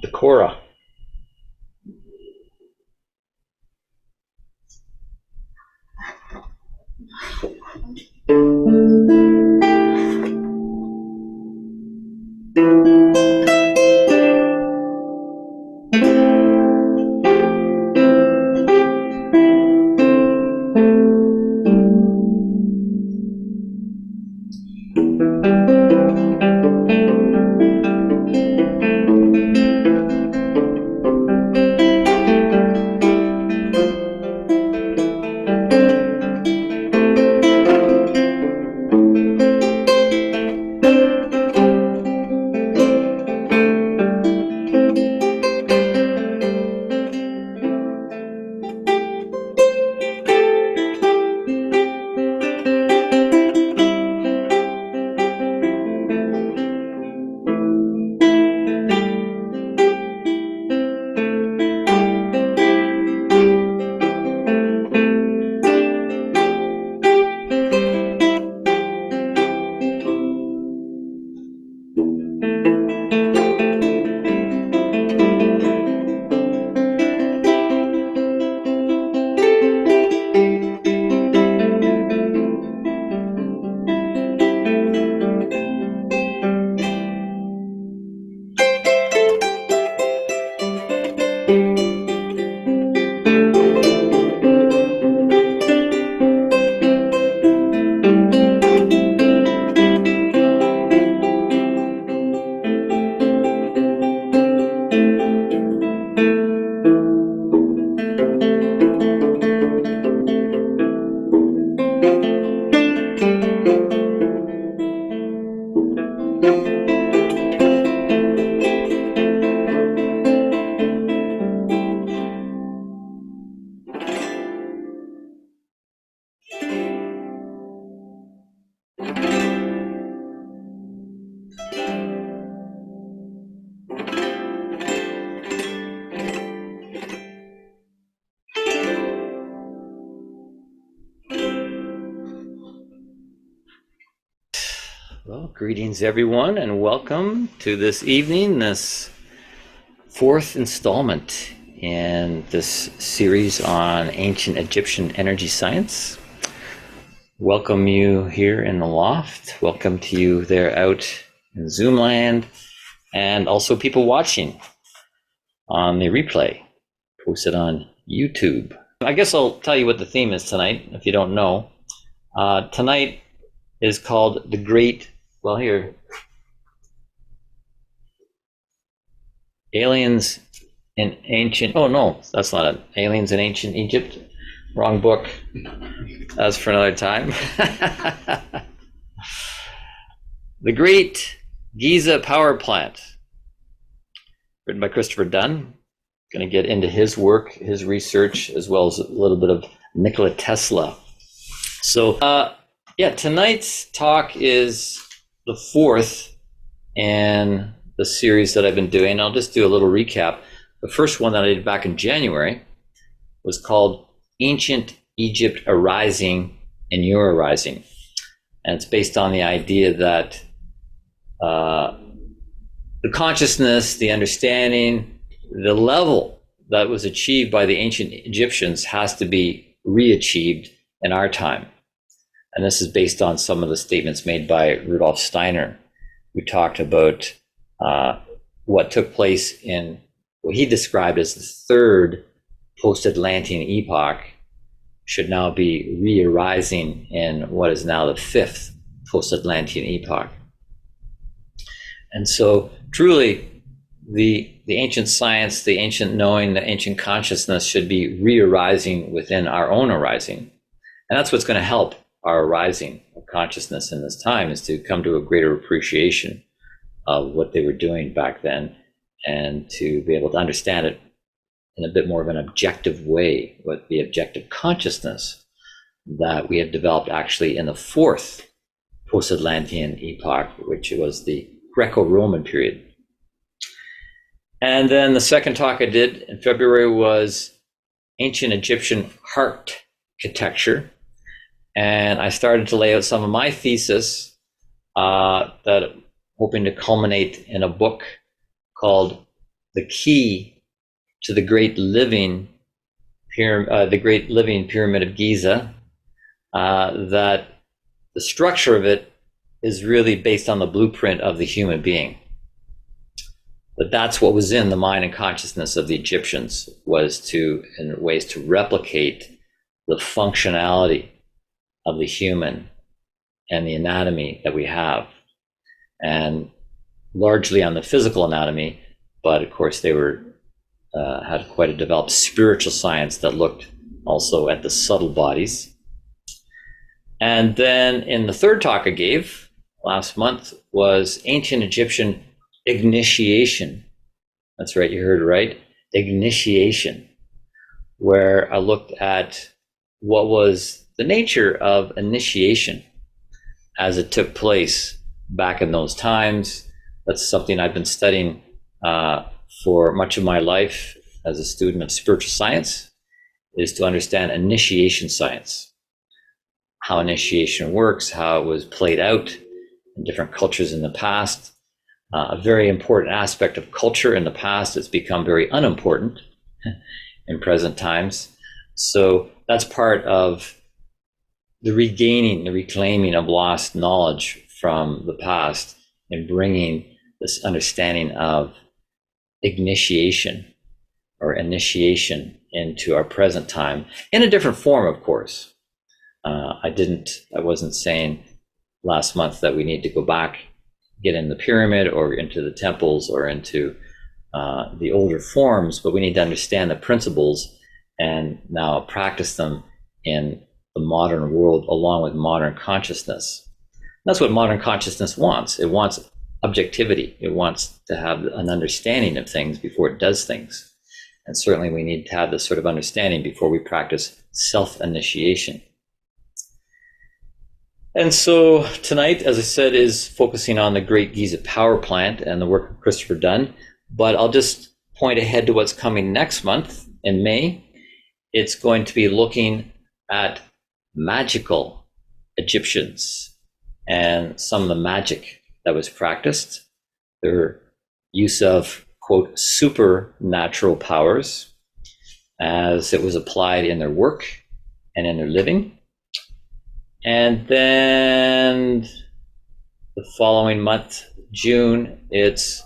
Decora. Well, greetings everyone, and welcome to this evening, this fourth installment in this series on ancient Egyptian energy science. Welcome you here in the loft. Welcome to you there out in Zoom land, and also people watching on the replay posted on YouTube. I guess I'll tell you what the theme is tonight, if you don't know. Tonight is called the Great, well here, Aliens in Ancient, oh no, that's not it. Aliens in Ancient Egypt. Wrong book. That's for another time. The Great Giza Power Plant, written by Christopher Dunn. Going to get into his work, his research, as well as a little bit of Nikola Tesla. So, tonight's talk is the fourth in the series that I've been doing. I'll just do a little recap. The first one that I did back in January was called Ancient Egypt Arising and Your Arising. And it's based on the idea that the consciousness, the understanding, the level that was achieved by the ancient Egyptians has to be re-achieved in our time. And this is based on some of the statements made by Rudolf Steiner, who talked about what took place in what he described as the third post-Atlantean epoch should now be re-arising in what is now the fifth post-Atlantean epoch. And so truly the ancient science, the ancient knowing, the ancient consciousness should be re-arising within our own arising. And that's what's going to help our arising of consciousness in this time, is to come to a greater appreciation of what they were doing back then, and to be able to understand it in a bit more of an objective way, with the objective consciousness that we have developed actually in the fourth post-Atlantean epoch, which was the Greco-Roman period. And then the second talk I did in February was ancient Egyptian architecture. And I started to lay out some of my thesis that hoping to culminate in a book called the key to the great living pyramid of Giza, that the structure of it is really based on the blueprint of the human being. But that's what was in the mind and consciousness of the Egyptians, was to, in ways, to replicate the functionality of the human and the anatomy that we have, and largely on the physical anatomy, but of course they were had quite a developed spiritual science that looked also at the subtle bodies. And then in the third talk I gave last month was ancient Egyptian ignition. That's right, you heard it right, ignition, where I looked at what was the nature of initiation as it took place back in those times. That's something I've been studying for much of my life as a student of spiritual science, is to understand initiation science, how initiation works, how it was played out in different cultures in the past. A very important aspect of culture in the past has become very unimportant in present times. So that's part of the regaining, the reclaiming of lost knowledge from the past, and bringing this understanding of initiation into our present time in a different form, of course. I wasn't saying last month that we need to go back, get in the pyramid or into the temples or into the older forms, but we need to understand the principles and now practice them in the modern world along with modern consciousness. That's what modern consciousness wants. It wants objectivity. It wants to have an understanding of things before it does things. And certainly we need to have this sort of understanding before we practice self-initiation. And so tonight, as I said, is focusing on the Great Giza Power Plant and the work of Christopher Dunn. But I'll just point ahead to what's coming next month in May. It's going to be looking at magical Egyptians and some of the magic that was practiced, their use of, quote, supernatural powers as it was applied in their work and in their living. And then the following month, June, it's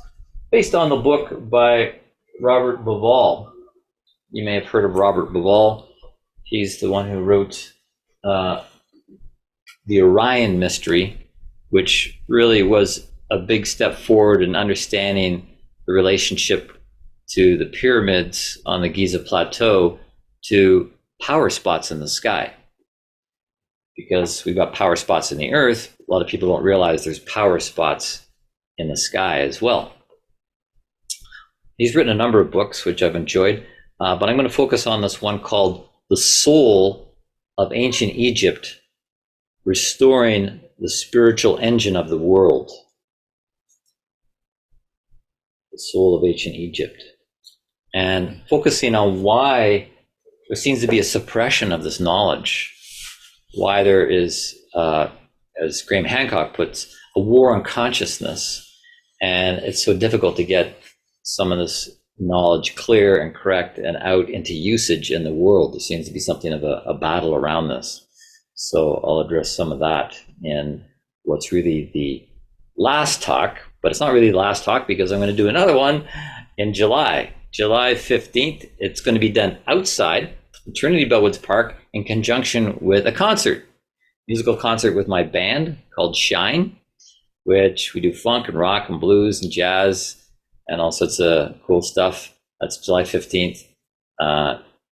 based on the book by Robert Bauval. You may have heard of Robert Bauval. He's the one who wrote the Orion Mystery, which really was a big step forward in understanding the relationship to the pyramids on the Giza Plateau to power spots in the sky. Because we've got power spots in the earth, a lot of people don't realize there's power spots in the sky as well. He's written a number of books, which I've enjoyed, but I'm going to focus on this one called The Soul of Ancient Egypt, Restoring the Spiritual Engine of the World. The Soul of Ancient Egypt. And focusing on why there seems to be a suppression of this knowledge, why there is, as Graham Hancock puts, a war on consciousness, and it's so difficult to get some of this knowledge clear and correct and out into usage in the world. There seems to be something of a battle around this. So I'll address some of that in what's really the last talk, but it's not really the last talk because I'm going to do another one in July 15th. It's going to be done outside Trinity Bellwoods Park in conjunction with a musical concert with my band called Shine, which we do funk and rock and blues and jazz and all sorts of cool stuff. That's July 15th,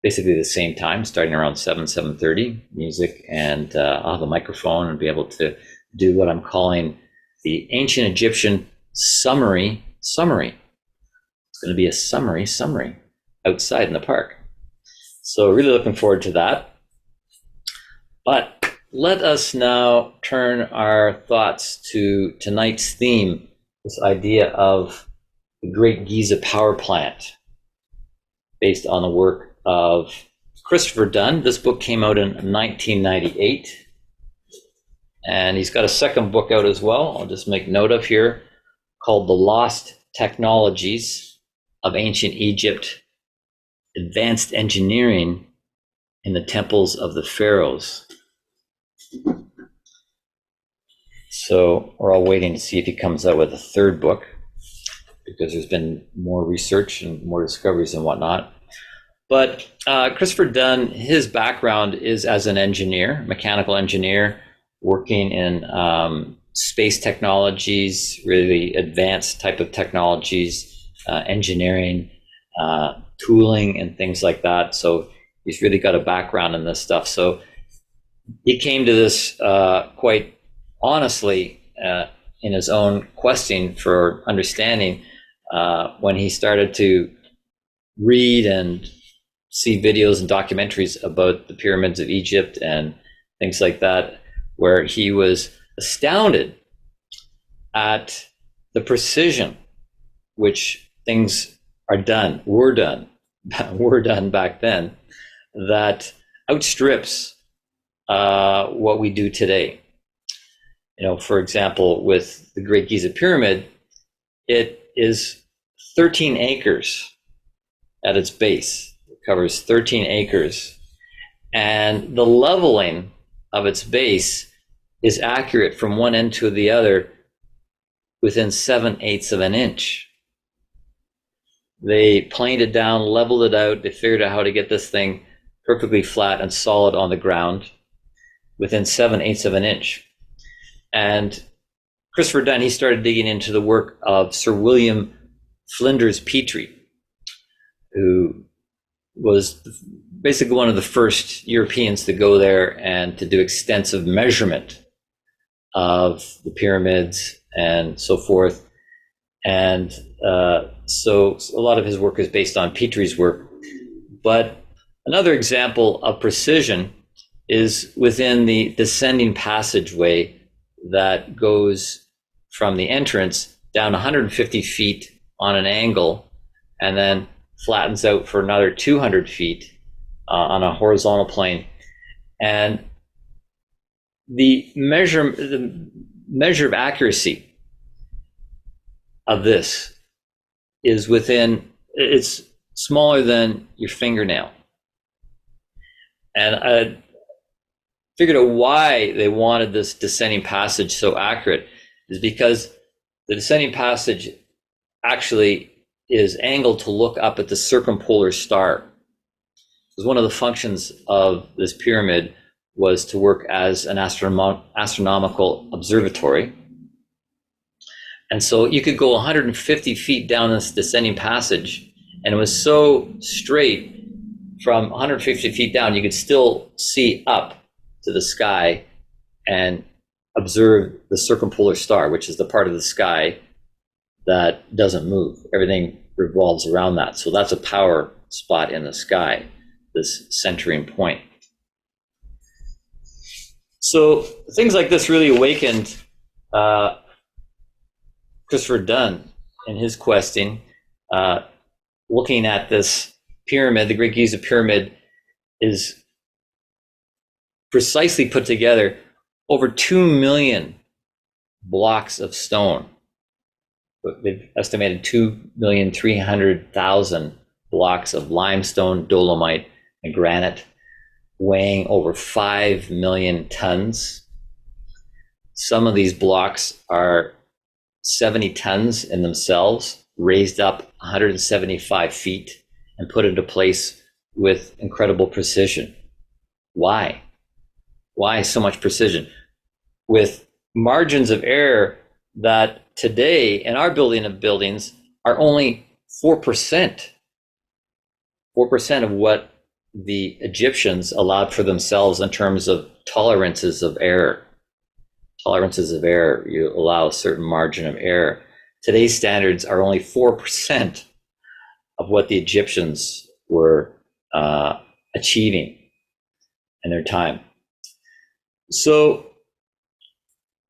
basically the same time, starting around 7:30 music, and I'll have a microphone and be able to do what I'm calling the Ancient Egyptian summary. It's going to be a summary outside in the park. So really looking forward to that. But let us now turn our thoughts to tonight's theme, this idea of the Great Giza Power Plant, based on the work of Christopher Dunn. This book came out in 1998, and he's got a second book out as well, I'll just make note of here, called The Lost Technologies of ancient Egypt, advanced engineering in the temples of the pharaohs. So we're all waiting to see if he comes out with a third book, because there's been more research and more discoveries and whatnot. But Christopher Dunn, his background is as an engineer, mechanical engineer, working in space technologies, really advanced type of technologies, engineering, tooling, and things like that. So he's really got a background in this stuff. So he came to this quite honestly in his own questing for understanding when he started to read and see videos and documentaries about the pyramids of Egypt and things like that, where he was astounded at the precision which things were done back then, that outstrips what we do today. You know, for example, with the Great Giza Pyramid, it is 13 acres at its base. It covers 13 acres. And the leveling of its base is accurate from one end to the other within 7/8 of an inch. They planed it down, leveled it out. They figured out how to get this thing perfectly flat and solid on the ground within 7/8 of an inch. And Christopher Dunn, he started digging into the work of Sir William Flinders Petrie, who was basically one of the first Europeans to go there and to do extensive measurement of the pyramids and so forth. And so a lot of his work is based on Petrie's work. But another example of precision is within the descending passageway that goes from the entrance down 150 feet on an angle and then flattens out for another 200 feet on a horizontal plane. And the measure of accuracy of this is it's smaller than your fingernail. And I figured out why they wanted this descending passage so accurate is because the descending passage actually is angled to look up at the circumpolar star. Because one of the functions of this pyramid was to work as an astronomical observatory. And so you could go 150 feet down this descending passage, and it was so straight from 150 feet down, you could still see up to the sky and observe the circumpolar star, which is the part of the sky that doesn't move. Everything revolves around that. So that's a power spot in the sky, this centering point. So things like this really awakened Christopher Dunn in his questing, looking at this pyramid. The Great Giza Pyramid is precisely put together over 2 million blocks of stone. They've estimated 2,300,000 blocks of limestone, dolomite, and granite, weighing over 5 million tons. Some of these blocks are 70 tons in themselves, raised up 175 feet and put into place with incredible precision. Why? Why so much precision? With margins of error that today in our building of buildings are only 4%. 4% of what the Egyptians allowed for themselves in terms of tolerances of error. Tolerances of error, you allow a certain margin of error. Today's standards are only 4% of what the Egyptians were achieving in their time. So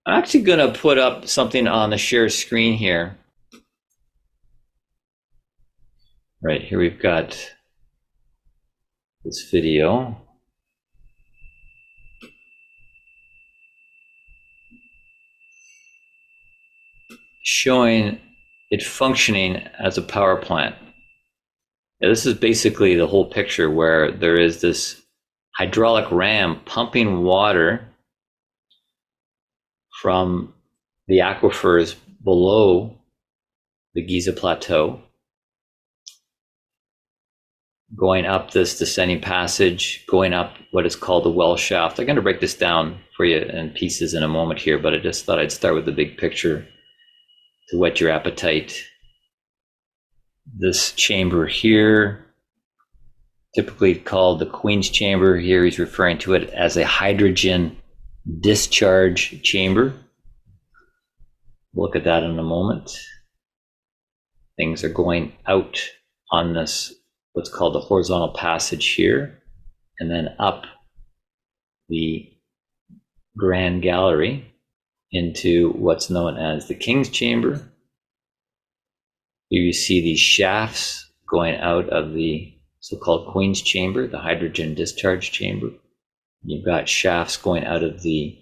I'm actually going to put up something on the share screen here. Right here we've got this video. Showing it functioning as a power plant. Yeah, this is basically the whole picture where there is this hydraulic ram pumping water from the aquifers below the Giza Plateau, going up this descending passage, going up what is called the well shaft. I'm going to break this down for you in pieces in a moment here, but I just thought I'd start with the big picture to whet your appetite. This chamber here, typically called the Queen's Chamber, here he's referring to it as a hydrogen discharge chamber. We'll look at that in a moment. Things are going out on this, what's called the horizontal passage here, and then up the Grand Gallery into what's known as the King's Chamber. Here you see these shafts going out of the so-called Queen's Chamber, the hydrogen discharge chamber. You've got shafts going out of the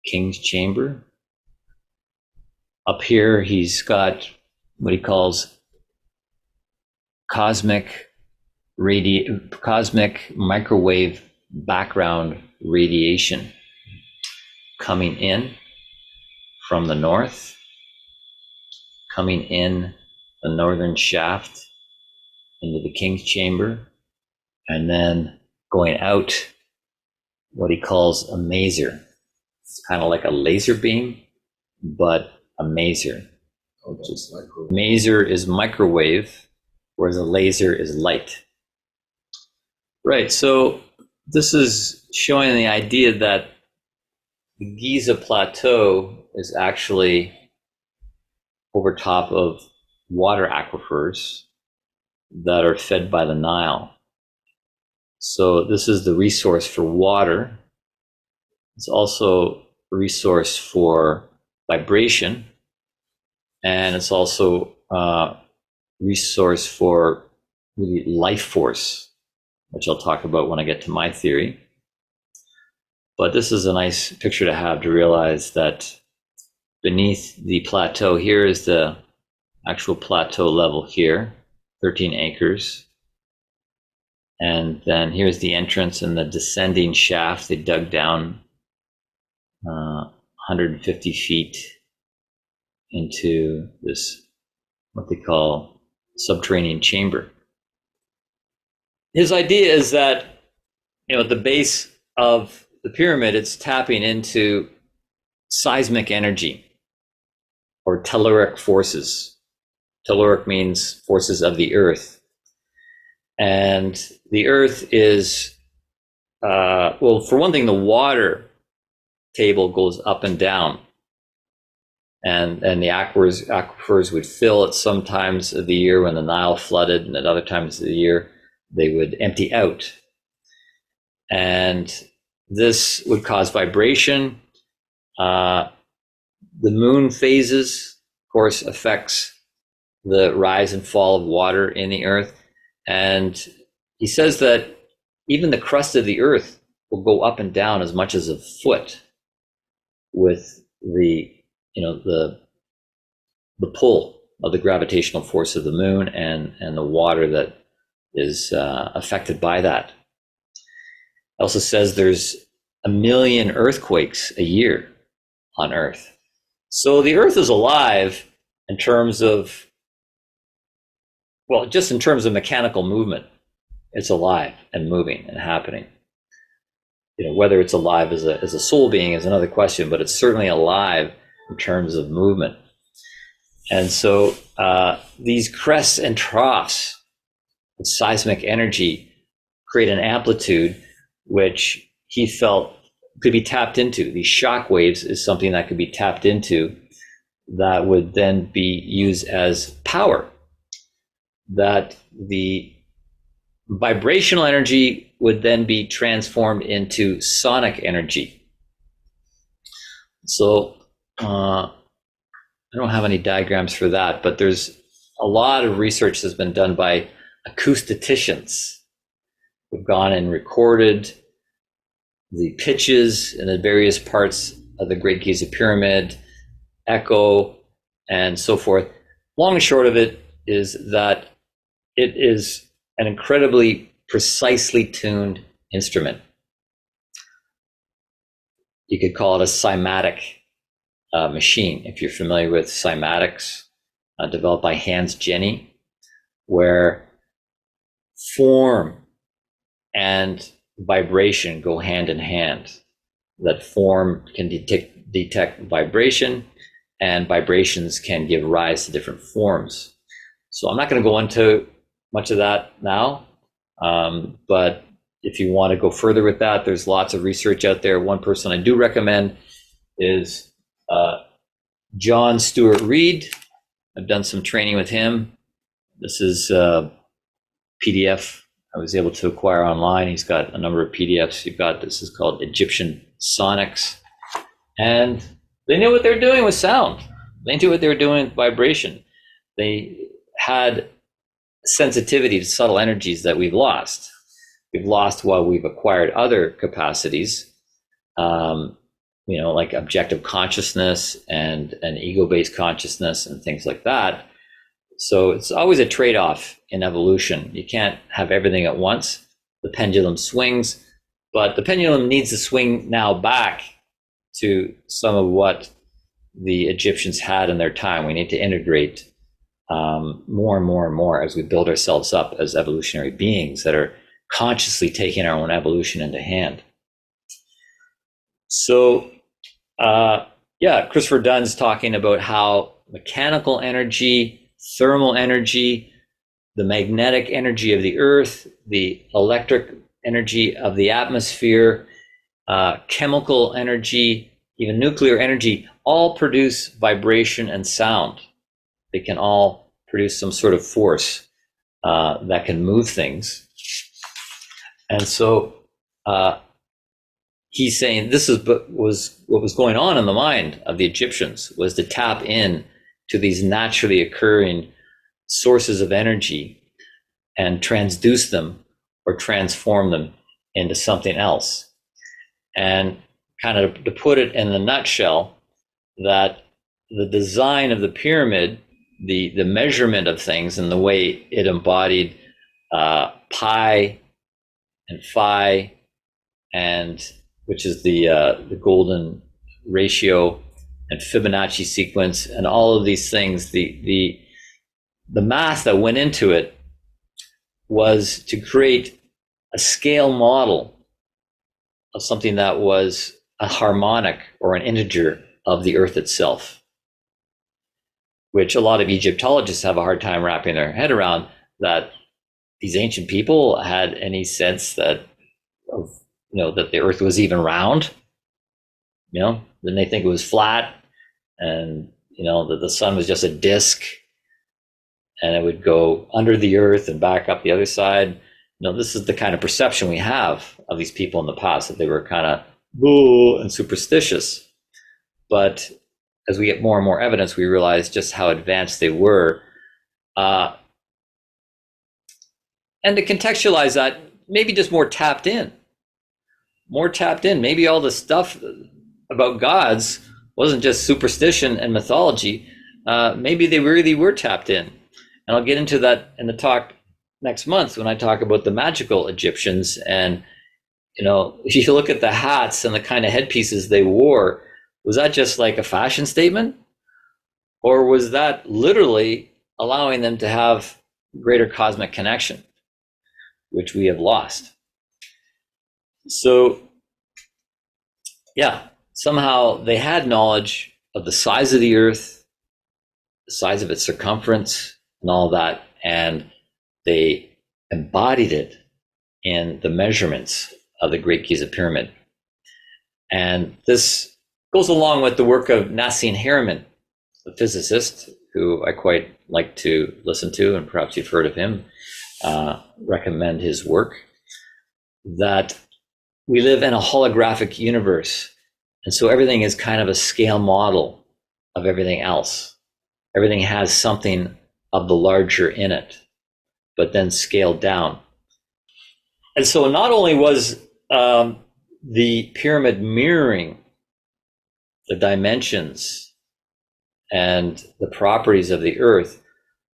King's Chamber. Up here, he's got what he calls cosmic microwave background radiation coming in from the north, coming in the northern shaft into the King's Chamber, and then going out what he calls a maser. It's kind of like a laser beam, but a maser. Maser is microwave, whereas a laser is light. Right, so this is showing the idea that the Giza Plateau is actually over top of water aquifers that are fed by the Nile. So this is the resource for water. It's also a resource for vibration, and it's also a resource for really life force, which I'll talk about when I get to my theory. But this is a nice picture to have, to realize that beneath the plateau, here is the actual plateau level here, 13 acres. And then here's the entrance and the descending shaft. They dug down 150 feet into this, what they call subterranean chamber. His idea is that, at the base of the pyramid, it's tapping into seismic energy or telluric forces. Telluric means forces of the earth. And the earth is, well, for one thing, the water table goes up and down. And the aquifers would fill at some times of the year when the Nile flooded, and at other times of the year they would empty out. And this would cause vibration. The moon phases, of course, affects the rise and fall of water in the earth. And he says that even the crust of the earth will go up and down as much as a foot with the pull of the gravitational force of the moon and the water that is affected by that. It also says there's 1 million earthquakes a year on Earth. So the Earth is alive in terms of, well, just in terms of mechanical movement. It's alive and moving and happening. Whether it's alive as a soul being is another question, but it's certainly alive in terms of movement. And so these crests and troughs of seismic energy create an amplitude which he felt could be tapped into. These shock waves is something that could be tapped into that would then be used as power. That the vibrational energy would then be transformed into sonic energy. So I don't have any diagrams for that, but there's a lot of research that's been done by acousticians who've gone and recorded the pitches in the various parts of the Great Giza Pyramid, echo, and so forth. Long and short of it is that it is an incredibly precisely tuned instrument. You could call it a cymatic machine, if you're familiar with cymatics, developed by Hans Jenny, where form and vibration go hand in hand. That form can detect vibration, and vibrations can give rise to different forms. So I'm not going to go into much of that now, but if you want to go further with that, there's lots of research out there. One person I do recommend is John Stewart Reed. I've done some training with him. This is a PDF I was able to acquire online. He's got a number of PDFs. You've got, this is called Egyptian Sonics. And they knew what they were doing with sound. They knew what they were doing with vibration. They had sensitivity to subtle energies that we've lost. We've lost while we've acquired other capacities, like objective consciousness and ego-based consciousness and things like that. So it's always a trade-off in evolution. You can't have everything at once. The pendulum swings, but the pendulum needs to swing now back to some of what the Egyptians had in their time. We need to integrate more and more and more as we build ourselves up as evolutionary beings that are consciously taking our own evolution into hand. So, Christopher Dunn's talking about how mechanical energy, thermal energy, the magnetic energy of the earth, the electric energy of the atmosphere, chemical energy, even nuclear energy, all produce vibration and sound. They can all produce some sort of force that can move things. And so he's saying this is what was going on in the mind of the Egyptians, was to tap in to these naturally occurring sources of energy and transduce them or transform them into something else. And kind of to put it in a nutshell, that the design of the pyramid, the measurement of things and the way it embodied pi and phi, and which is the golden ratio and Fibonacci sequence and all of these things, the math that went into it was to create a scale model of something that was a harmonic or an integer of the earth itself, which a lot of Egyptologists have a hard time wrapping their head around, that these ancient people had any sense that that the earth was even round. Then they think it was flat, and that the sun was just a disk and it would go under the earth and back up the other side. This is the kind of perception we have of these people in the past, that they were kind of and superstitious. But as we get more and more evidence, we realize just how advanced they were. And to contextualize that, maybe just more tapped in. Maybe all the stuff about gods wasn't just superstition and mythology. Maybe they really were tapped in. And I'll get into that in the talk next month when I talk about the magical Egyptians. And, if you look at the hats and the kind of headpieces they wore, was that just like a fashion statement? Or was that literally allowing them to have greater cosmic connection, which we have lost? So, somehow they had knowledge of the size of the earth, the size of its circumference, and all that, and they embodied it in the measurements of the Great Giza Pyramid. And this goes along with the work of Nassim Haramein, the physicist, who I quite like to listen to, and perhaps you've heard of him, recommend his work, that we live in a holographic universe. And so everything is kind of a scale model of everything else. Everything has something of the larger in it, but then scaled down. And so not only was the pyramid mirroring the dimensions and the properties of the earth,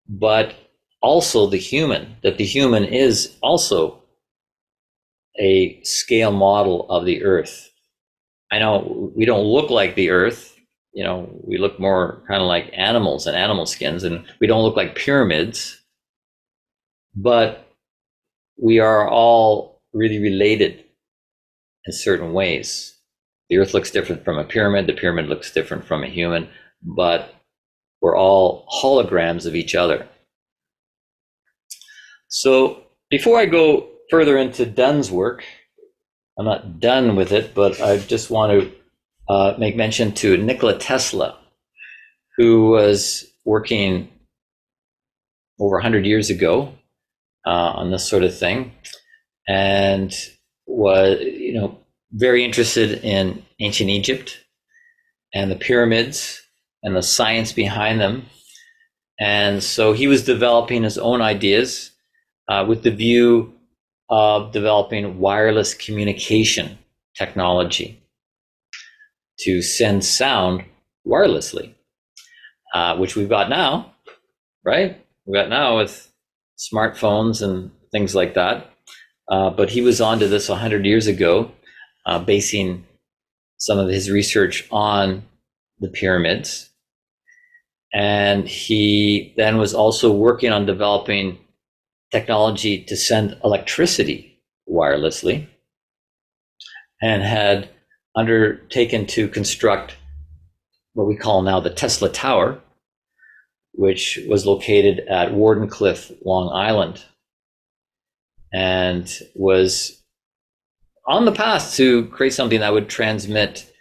but also the human, that the human is also a scale model of the earth. I know we don't look like the earth, we look more kind of like animals and animal skins, and we don't look like pyramids, but we are all really related in certain ways. The earth looks different from a pyramid, the pyramid looks different from a human, but we're all holograms of each other. So before I go further into Dunn's work, I'm not done with it, but I just want to make mention to Nikola Tesla, who was working over 100 years ago on this sort of thing, and was, very interested in ancient Egypt and the pyramids and the science behind them. And so he was developing his own ideas with the view of developing wireless communication technology to send sound wirelessly, which we've got now, right? We've got now with smartphones and things like that. But he was onto this 100 years ago, basing some of his research on the pyramids. And he then was also working on developing technology to send electricity wirelessly, and had undertaken to construct what we call now the Tesla Tower, which was located at Wardenclyffe, Long Island, and was on the path to create something that would transmit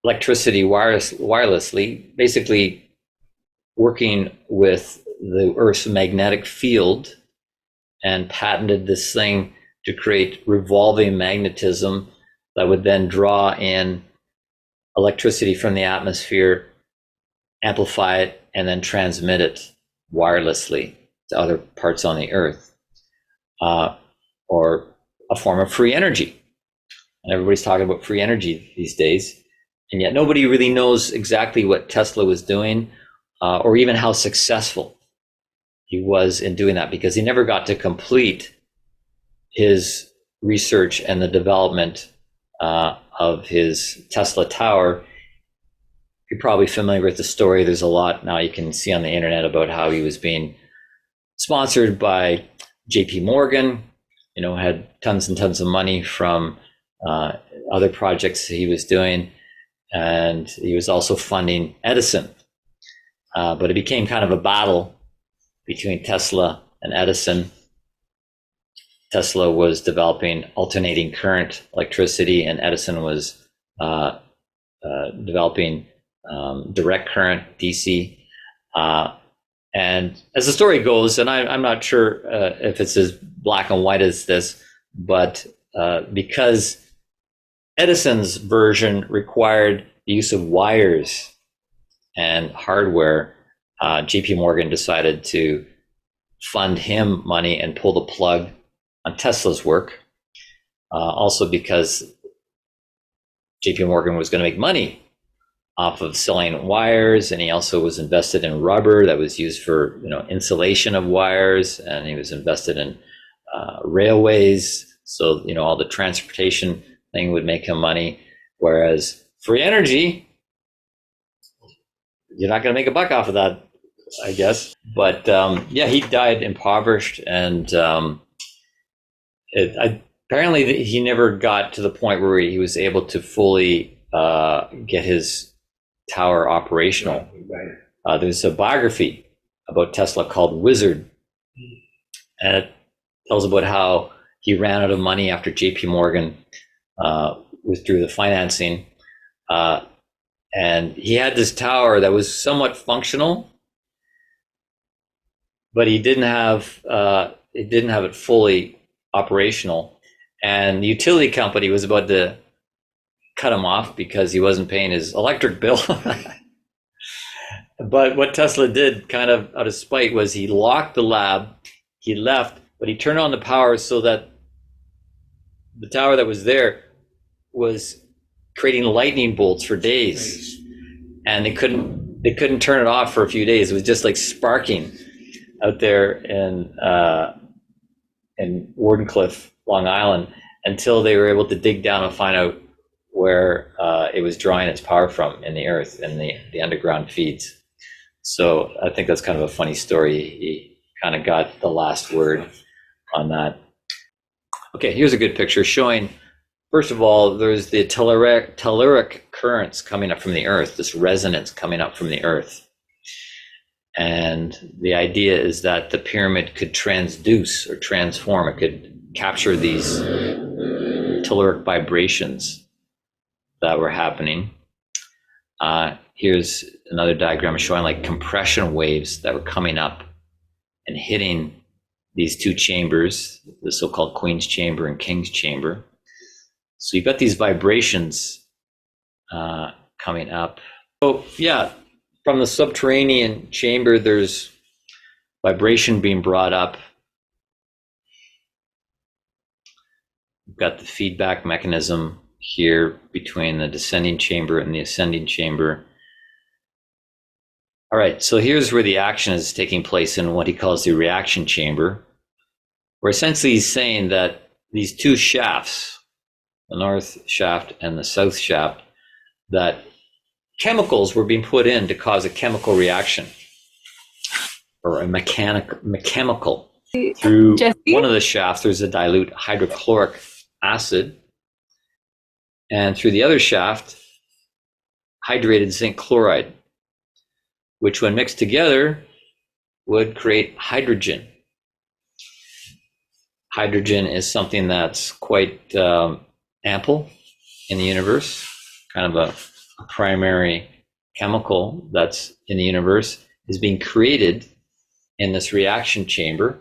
electricity wirelessly, basically working with the Earth's magnetic field, and patented this thing to create revolving magnetism that would then draw in electricity from the atmosphere, amplify it, and then transmit it wirelessly to other parts on the Earth, or a form of free energy. And everybody's talking about free energy these days, and yet nobody really knows exactly what Tesla was doing, or even how successful he was in doing that, because he never got to complete his research and the development of his Tesla Tower. You're probably familiar with the story. There's a lot now you can see on the internet about how he was being sponsored by JP Morgan, had tons and tons of money from other projects he was doing. And he was also funding Edison. But it became kind of a battle between Tesla and Edison. Tesla was developing alternating current electricity, and Edison was developing direct current, DC. And as the story goes, and I'm not sure if it's as black and white as this, but because Edison's version required the use of wires and hardware, JP Morgan decided to fund him money and pull the plug on Tesla's work. Also because JP Morgan was going to make money off of selling wires, and he also was invested in rubber that was used for insulation of wires, and he was invested in railways, so all the transportation thing would make him money. Whereas free energy, you're not going to make a buck off of that, I guess. But he died impoverished, and apparently he never got to the point where he was able to fully get his tower operational. There's a biography about Tesla called Wizard, and it tells about how he ran out of money after JP Morgan withdrew the financing, and he had this tower that was somewhat functional, but he didn't have it fully operational, and the utility company was about to cut him off because he wasn't paying his electric bill. But what Tesla did, kind of out of spite, was he locked the lab, he left, but he turned on the power so that the tower that was there was creating lightning bolts for days, and they couldn't turn it off for a few days. It was just like sparking. out there in Wardenclyffe, Long Island, until they were able to dig down and find out where it was drawing its power from in the earth and the underground feeds. So I think that's kind of a funny story. He kind of got the last word on that. Okay, here's a good picture showing, first of all, there's the telluric currents coming up from the earth, this resonance coming up from the earth. And the idea is that the pyramid could transduce or transform. It could capture these telluric vibrations that were happening. Here's another diagram showing like compression waves that were coming up and hitting these two chambers, the so-called Queen's Chamber and King's Chamber. So you've got these vibrations coming up. So yeah, from the subterranean chamber, there's vibration being brought up. We've got the feedback mechanism here between the descending chamber and the ascending chamber. All right, so here's where the action is taking place in what he calls the reaction chamber, where essentially he's saying that these two shafts, the north shaft and the south shaft, that chemicals were being put in to cause a chemical reaction or a mechemical. Through Jesse? One of the shafts, there's a dilute hydrochloric acid, and through the other shaft, hydrated zinc chloride, which when mixed together would create hydrogen. Hydrogen is something that's quite ample in the universe, kind of a primary chemical that's in the universe, is being created in this reaction chamber.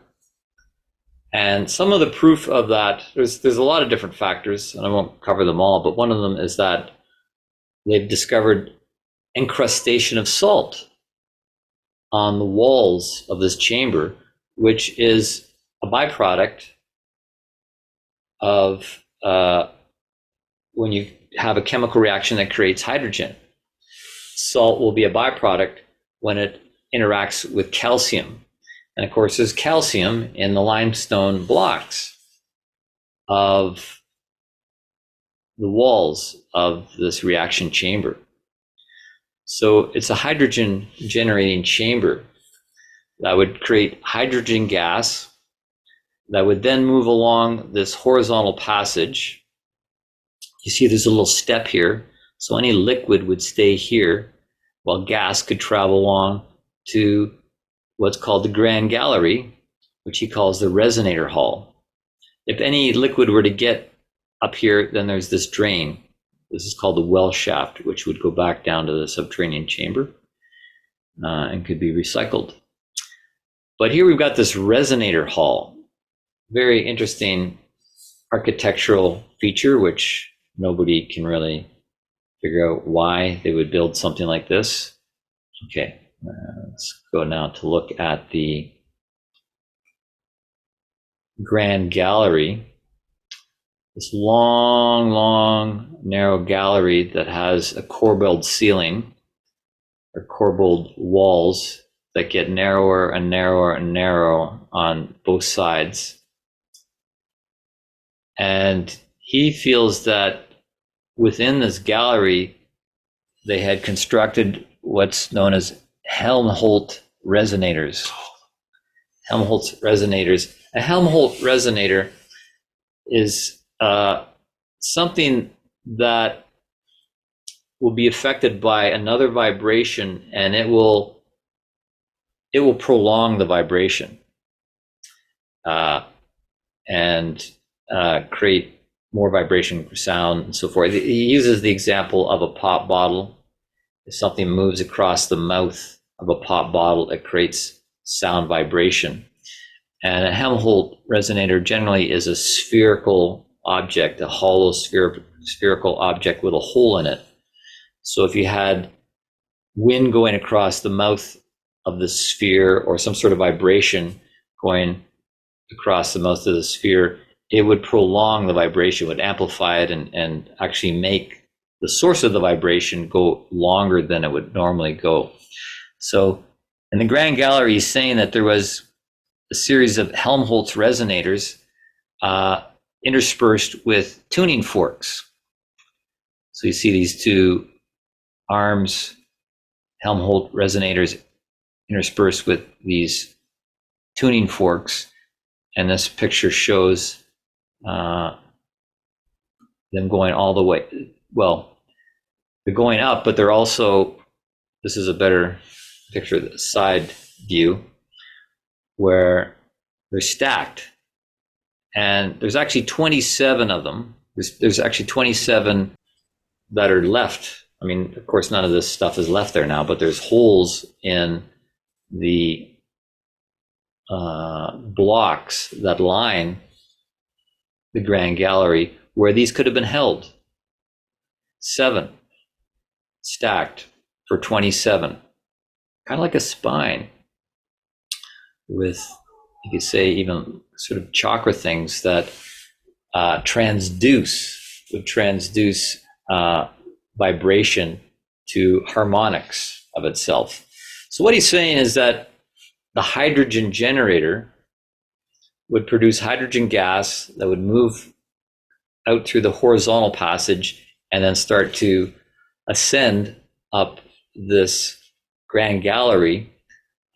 And some of the proof of that, there's a lot of different factors, and I won't cover them all, but one of them is that they've discovered incrustation of salt on the walls of this chamber, which is a byproduct of when you have a chemical reaction that creates hydrogen. Salt will be a byproduct when it interacts with calcium. And of course, there's calcium in the limestone blocks of the walls of this reaction chamber. So it's a hydrogen generating chamber that would create hydrogen gas that would then move along this horizontal passage. You see there's a little step here. So any liquid would stay here while gas could travel along to what's called the Grand Gallery, which he calls the resonator hall. If any liquid were to get up here, then there's this drain. This is called the well shaft, which would go back down to the subterranean chamber and could be recycled. But here we've got this resonator hall. Very interesting architectural feature, which nobody can really figure out why they would build something like this. Okay, let's go now to look at the Grand Gallery. This long, narrow gallery that has a corbelled ceiling or corbelled walls that get narrower and narrower and narrower on both sides. And he feels that within this gallery, they had constructed what's known as Helmholtz resonators. Helmholtz resonators. A Helmholtz resonator is something that will be affected by another vibration, and it will prolong the vibration and create more vibration, sound, and so forth. He uses the example of a pop bottle. If something moves across the mouth of a pop bottle, it creates sound vibration. And a Helmholtz resonator generally is a spherical object, a hollow spherical object with a hole in it. So if you had wind going across the mouth of the sphere or some sort of vibration going across the mouth of the sphere, it would prolong the vibration, would amplify it and actually make the source of the vibration go longer than it would normally go. So in the Grand Gallery, he's saying that there was a series of Helmholtz resonators interspersed with tuning forks. So you see these two arms, Helmholtz resonators interspersed with these tuning forks. And this picture shows them going all the way. Well, they're going up, but they're also, this is a better picture of the side view, where they're stacked. And there's actually 27 of them. There's actually 27 that are left. I mean, of course, none of this stuff is left there now, but there's holes in the blocks that line the Grand Gallery where these could have been held. 7 stacked for 27. Kind of like a spine with, you could say, even sort of chakra things that would transduce vibration to harmonics of itself. So what he's saying is that the hydrogen generator would produce hydrogen gas that would move out through the horizontal passage and then start to ascend up this Grand Gallery,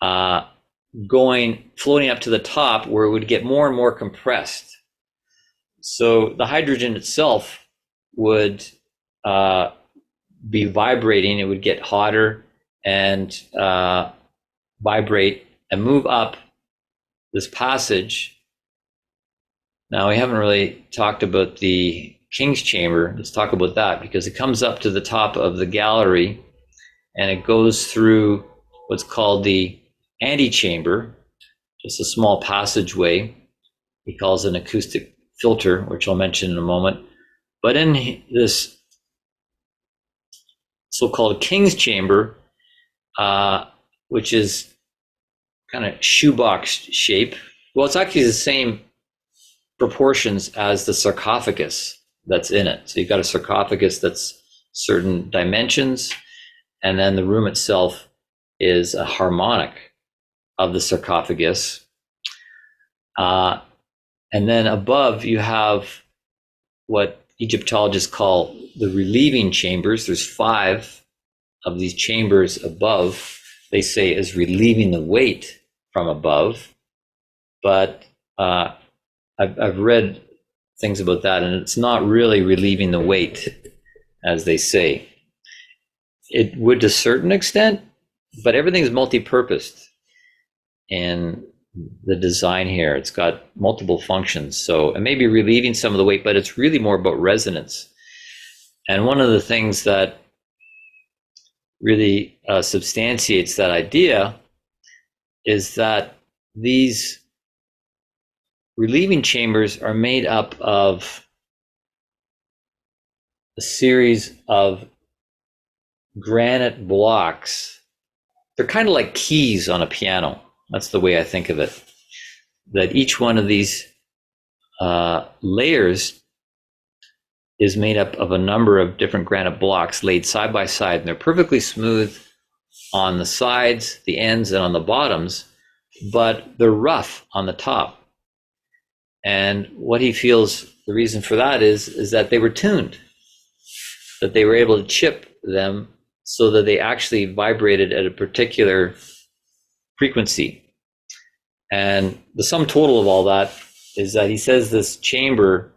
floating up to the top where it would get more and more compressed. So the hydrogen itself would be vibrating. It would get hotter and vibrate and move up this passage. Now, we haven't really talked about the King's Chamber. Let's talk about that, because it comes up to the top of the gallery and it goes through what's called the antechamber, just a small passageway. He calls it an acoustic filter, which I'll mention in a moment. But in this so-called King's Chamber, which is kind of shoebox shape, well, it's actually the same proportions as the sarcophagus that's in it. So you've got a sarcophagus that's certain dimensions, and then the room itself is a harmonic of the sarcophagus. And then above you have what Egyptologists call the relieving chambers. There's 5 of these chambers above, they say, is relieving the weight from above. But I've read things about that, and it's not really relieving the weight, as they say. It would to a certain extent, but everything's multi-purposed in the design here. It's got multiple functions. So it may be relieving some of the weight, but it's really more about resonance. And one of the things that really substantiates that idea is that these relieving chambers are made up of a series of granite blocks. They're kind of like keys on a piano. That's the way I think of it. That each one of these layers is made up of a number of different granite blocks laid side by side, and they're perfectly smooth on the sides, the ends, and on the bottoms, but they're rough on the top. And what he feels the reason for that is that they were tuned, that they were able to chip them so that they actually vibrated at a particular frequency. And the sum total of all that is that he says this chamber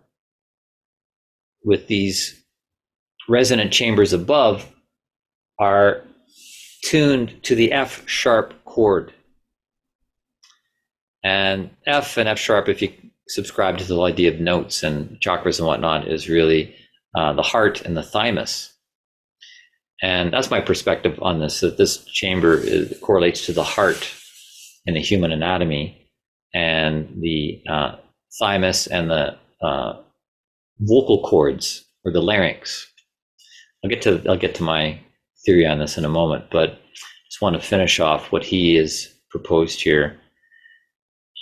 with these resonant chambers above are tuned to the F sharp chord. And F and F sharp, if you subscribe to the idea of notes and chakras and whatnot, is really the heart and the thymus. And that's my perspective on this, that this chamber correlates to the heart in the human anatomy, and the thymus and the vocal cords, or the larynx. I'll get to my theory on this in a moment, but just want to finish off what he has proposed here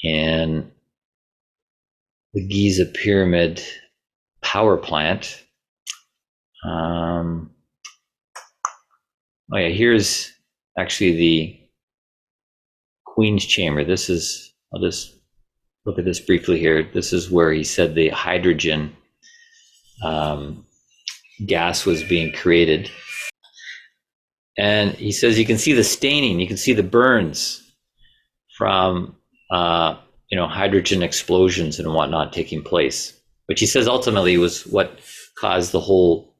in the Giza Pyramid power plant. Oh yeah, here's actually the Queen's Chamber. This is I'll just look at this briefly here. This is where he said the hydrogen gas was being created. And he says you can see the staining, you can see the burns from hydrogen explosions and whatnot taking place, which he says ultimately was what caused the whole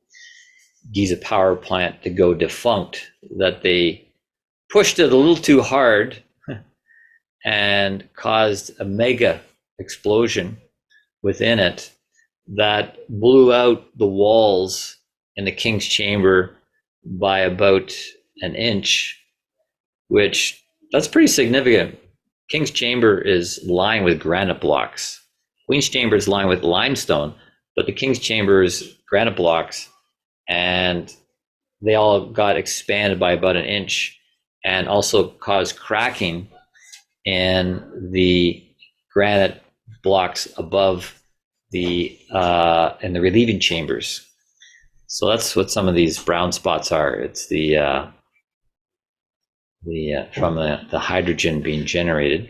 Giza power plant to go defunct, that they pushed it a little too hard and caused a mega explosion within it that blew out the walls in the king's chamber by about an inch, which that's pretty significant. King's chamber is lined with granite blocks. Queen's chamber is lined with limestone, but the king's chamber is granite blocks, and they all got expanded by about an inch and also caused cracking in the granite blocks above the in the relieving chambers. So that's what some of these brown spots are. It's the from the hydrogen being generated.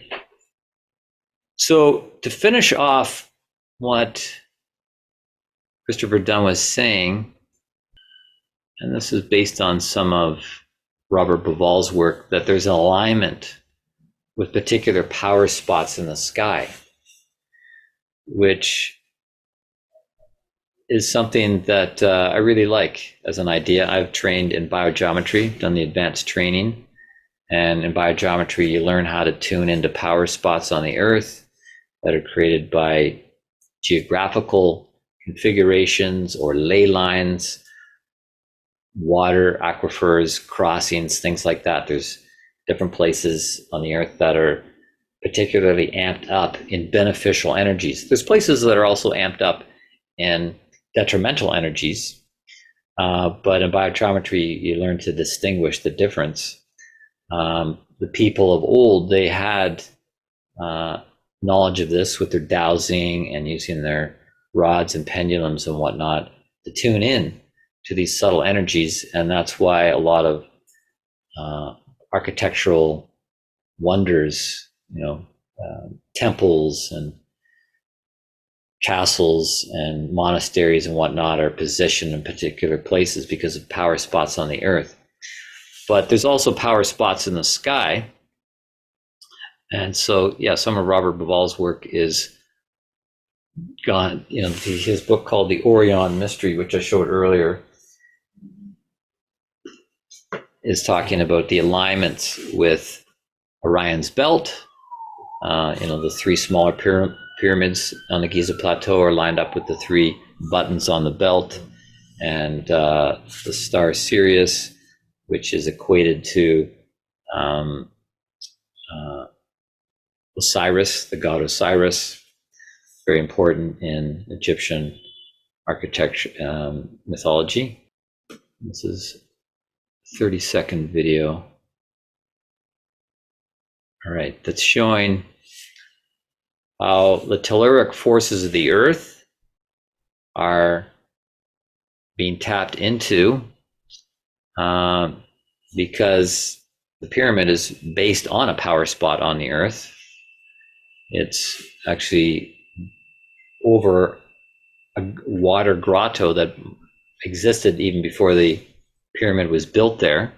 So to finish off what Christopher Dunn was saying, and this is based on some of Robert Bauval's work, that there's an alignment with particular power spots in the sky, which is something that I really like as an idea. I've trained in biogeometry, done the advanced training, and in biogeometry you learn how to tune into power spots on the Earth that are created by geographical configurations or ley lines, water, aquifers, crossings, things like that. There's different places on the Earth that are particularly amped up in beneficial energies. There's places that are also amped up in detrimental energies, but in biogeometry you learn to distinguish the difference. The people of old, they had knowledge of this with their dowsing and using their rods and pendulums and whatnot to tune in to these subtle energies, and that's why a lot of architectural wonders, temples and castles and monasteries and whatnot are positioned in particular places because of power spots on the Earth. But there's also power spots in the sky. And so, some of Robert Bauval's work is gone, his book called The Orion Mystery, which I showed earlier, is talking about the alignments with Orion's belt. The three smaller pyramids on the Giza Plateau are lined up with the three buttons on the belt, and the star Sirius, which is equated to Osiris, the god Osiris, very important in Egyptian architecture mythology. This is a 30-second video. All right, that's showing how the telluric forces of the Earth are being tapped into because the pyramid is based on a power spot on the Earth. It's actually over a water grotto that existed even before the pyramid was built there.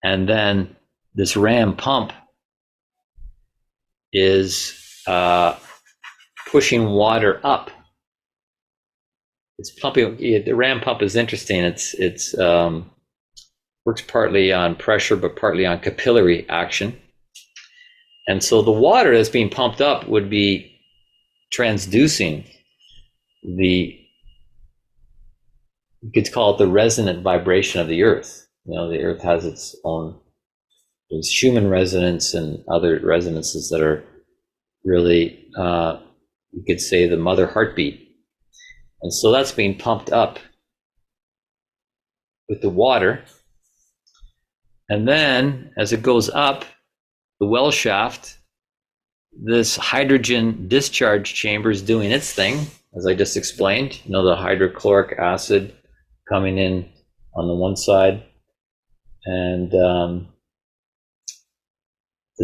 And then this ram pump is pushing water up. It's pumping. The ram pump is interesting. It's works partly on pressure, but partly on capillary action. And so the water that's being pumped up would be transducing you could call it the resonant vibration of the Earth. The Earth has its own, there's human resonance and other resonances that are really, you could say, the mother heartbeat. And so that's being pumped up with the water. And then as it goes up the well shaft, this hydrogen discharge chamber is doing its thing, as I just explained. The hydrochloric acid coming in on the one side, and the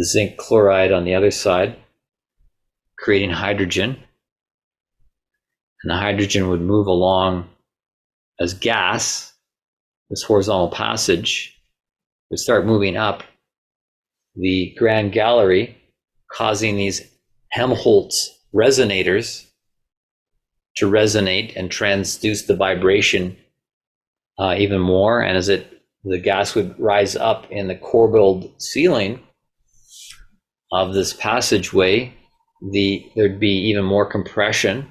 zinc chloride on the other side. creating hydrogen. And the hydrogen would move along as gas, this horizontal passage would start moving up the Grand Gallery, causing these Helmholtz resonators to resonate and transduce the vibration even more. And as the gas would rise up in the core-built ceiling of this passageway, there'd be even more compression.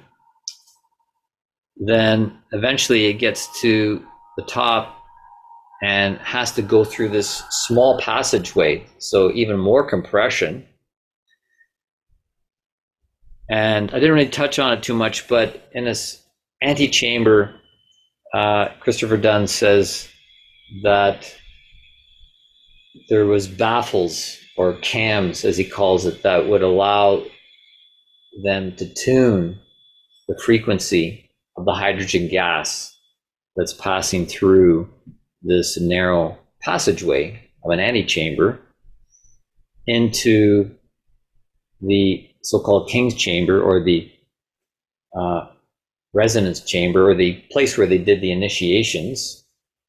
Then eventually it gets to the top and has to go through this small passageway, so even more compression. And I didn't really touch on it too much, but in this antechamber, Christopher Dunn says that there was baffles, or cams as he calls it, that would allow them to tune the frequency of the hydrogen gas that's passing through this narrow passageway of an antechamber into the so-called King's chamber, or the resonance chamber, or the place where they did the initiations,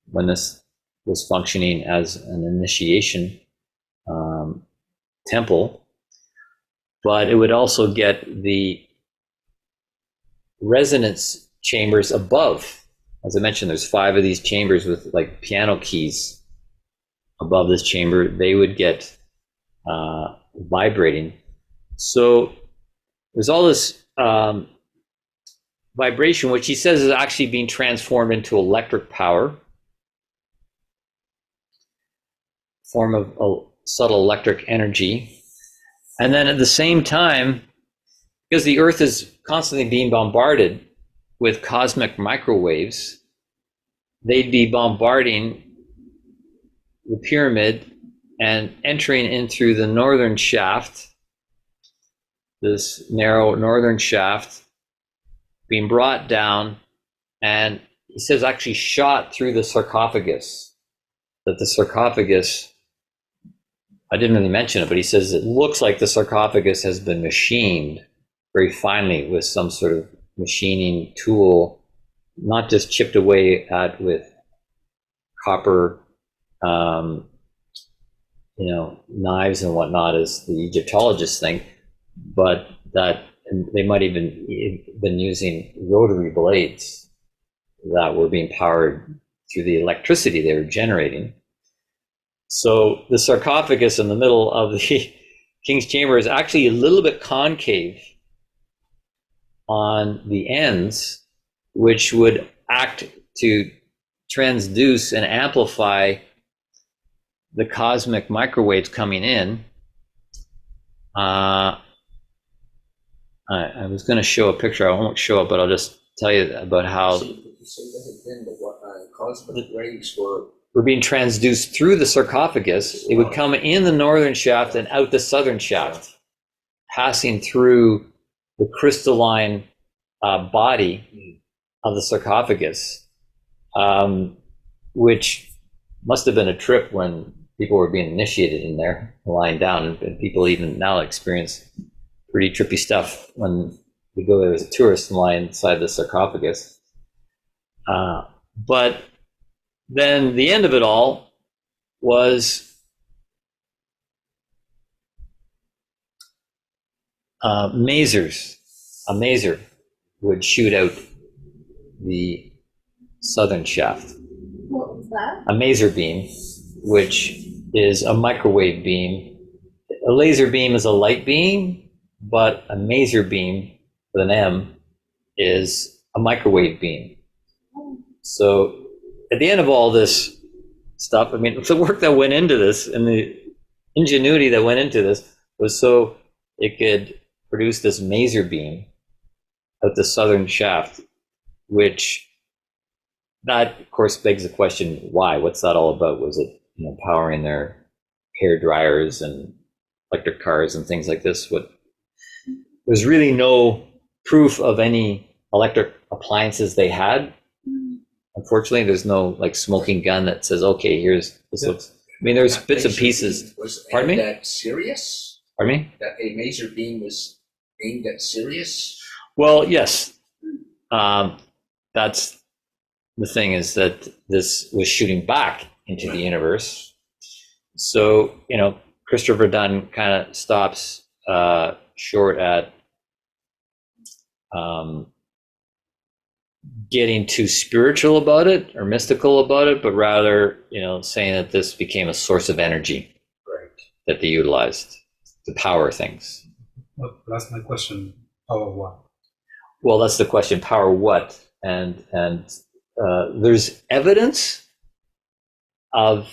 when this was functioning as an initiation temple. But it would also get the resonance chambers above. As I mentioned, there's 5 of these chambers with like piano keys above this chamber. They would get vibrating. So there's all this vibration, which he says is actually being transformed into electric power, form of a subtle electric energy. And then at the same time, because the Earth is constantly being bombarded with cosmic microwaves, they'd be bombarding the pyramid and entering in through the northern shaft, this narrow northern shaft, being brought down, and he says actually shot through the sarcophagus. That the sarcophagus, I didn't really mention it, but he says it looks like the sarcophagus has been machined very finely with some sort of machining tool, not just chipped away at with copper, knives and whatnot, as the Egyptologists think, but that they might even been using rotary blades that were being powered through the electricity they were generating. So the sarcophagus in the middle of the King's chamber is actually a little bit concave on the ends, which would act to transduce and amplify the cosmic microwaves coming in. I was going to show a picture. I won't show it, but I'll just tell you about how cosmic waves were being transduced through the sarcophagus. It would come in the northern shaft and out the southern shaft, passing through the crystalline body of the sarcophagus, which must have been a trip when people were being initiated in there, lying down, and people even now experience pretty trippy stuff when we go there as a tourist and lie inside the sarcophagus. But then the end of it all was masers. A maser would shoot out the southern shaft. What was that? A maser beam, which is a microwave beam. A laser beam is a light beam, but a maser beam with an M is a microwave beam. So at the end of all this stuff, I mean, the work that went into this and the ingenuity that went into this was so it could produce this maser beam at the southern shaft, which that of course begs the question, why? What's that all about? Was it powering their hair dryers and electric cars and things like this? There's really no proof of any electric appliances they had. Unfortunately, there's no like smoking gun that says, okay, here's this looks. I mean, there's bits and pieces. Was Pardon me? that serious? Pardon me? That a maser beam was Aimed at Sirius? Well, yes. That's the thing, is that this was shooting back into the universe. So, Christopher Dunn kind of stops short at getting too spiritual about it or mystical about it, but rather, saying that this became a source of energy, right, that they utilized to power things. Well, that's my question. Power what? Well, that's the question. Power what? And there's evidence of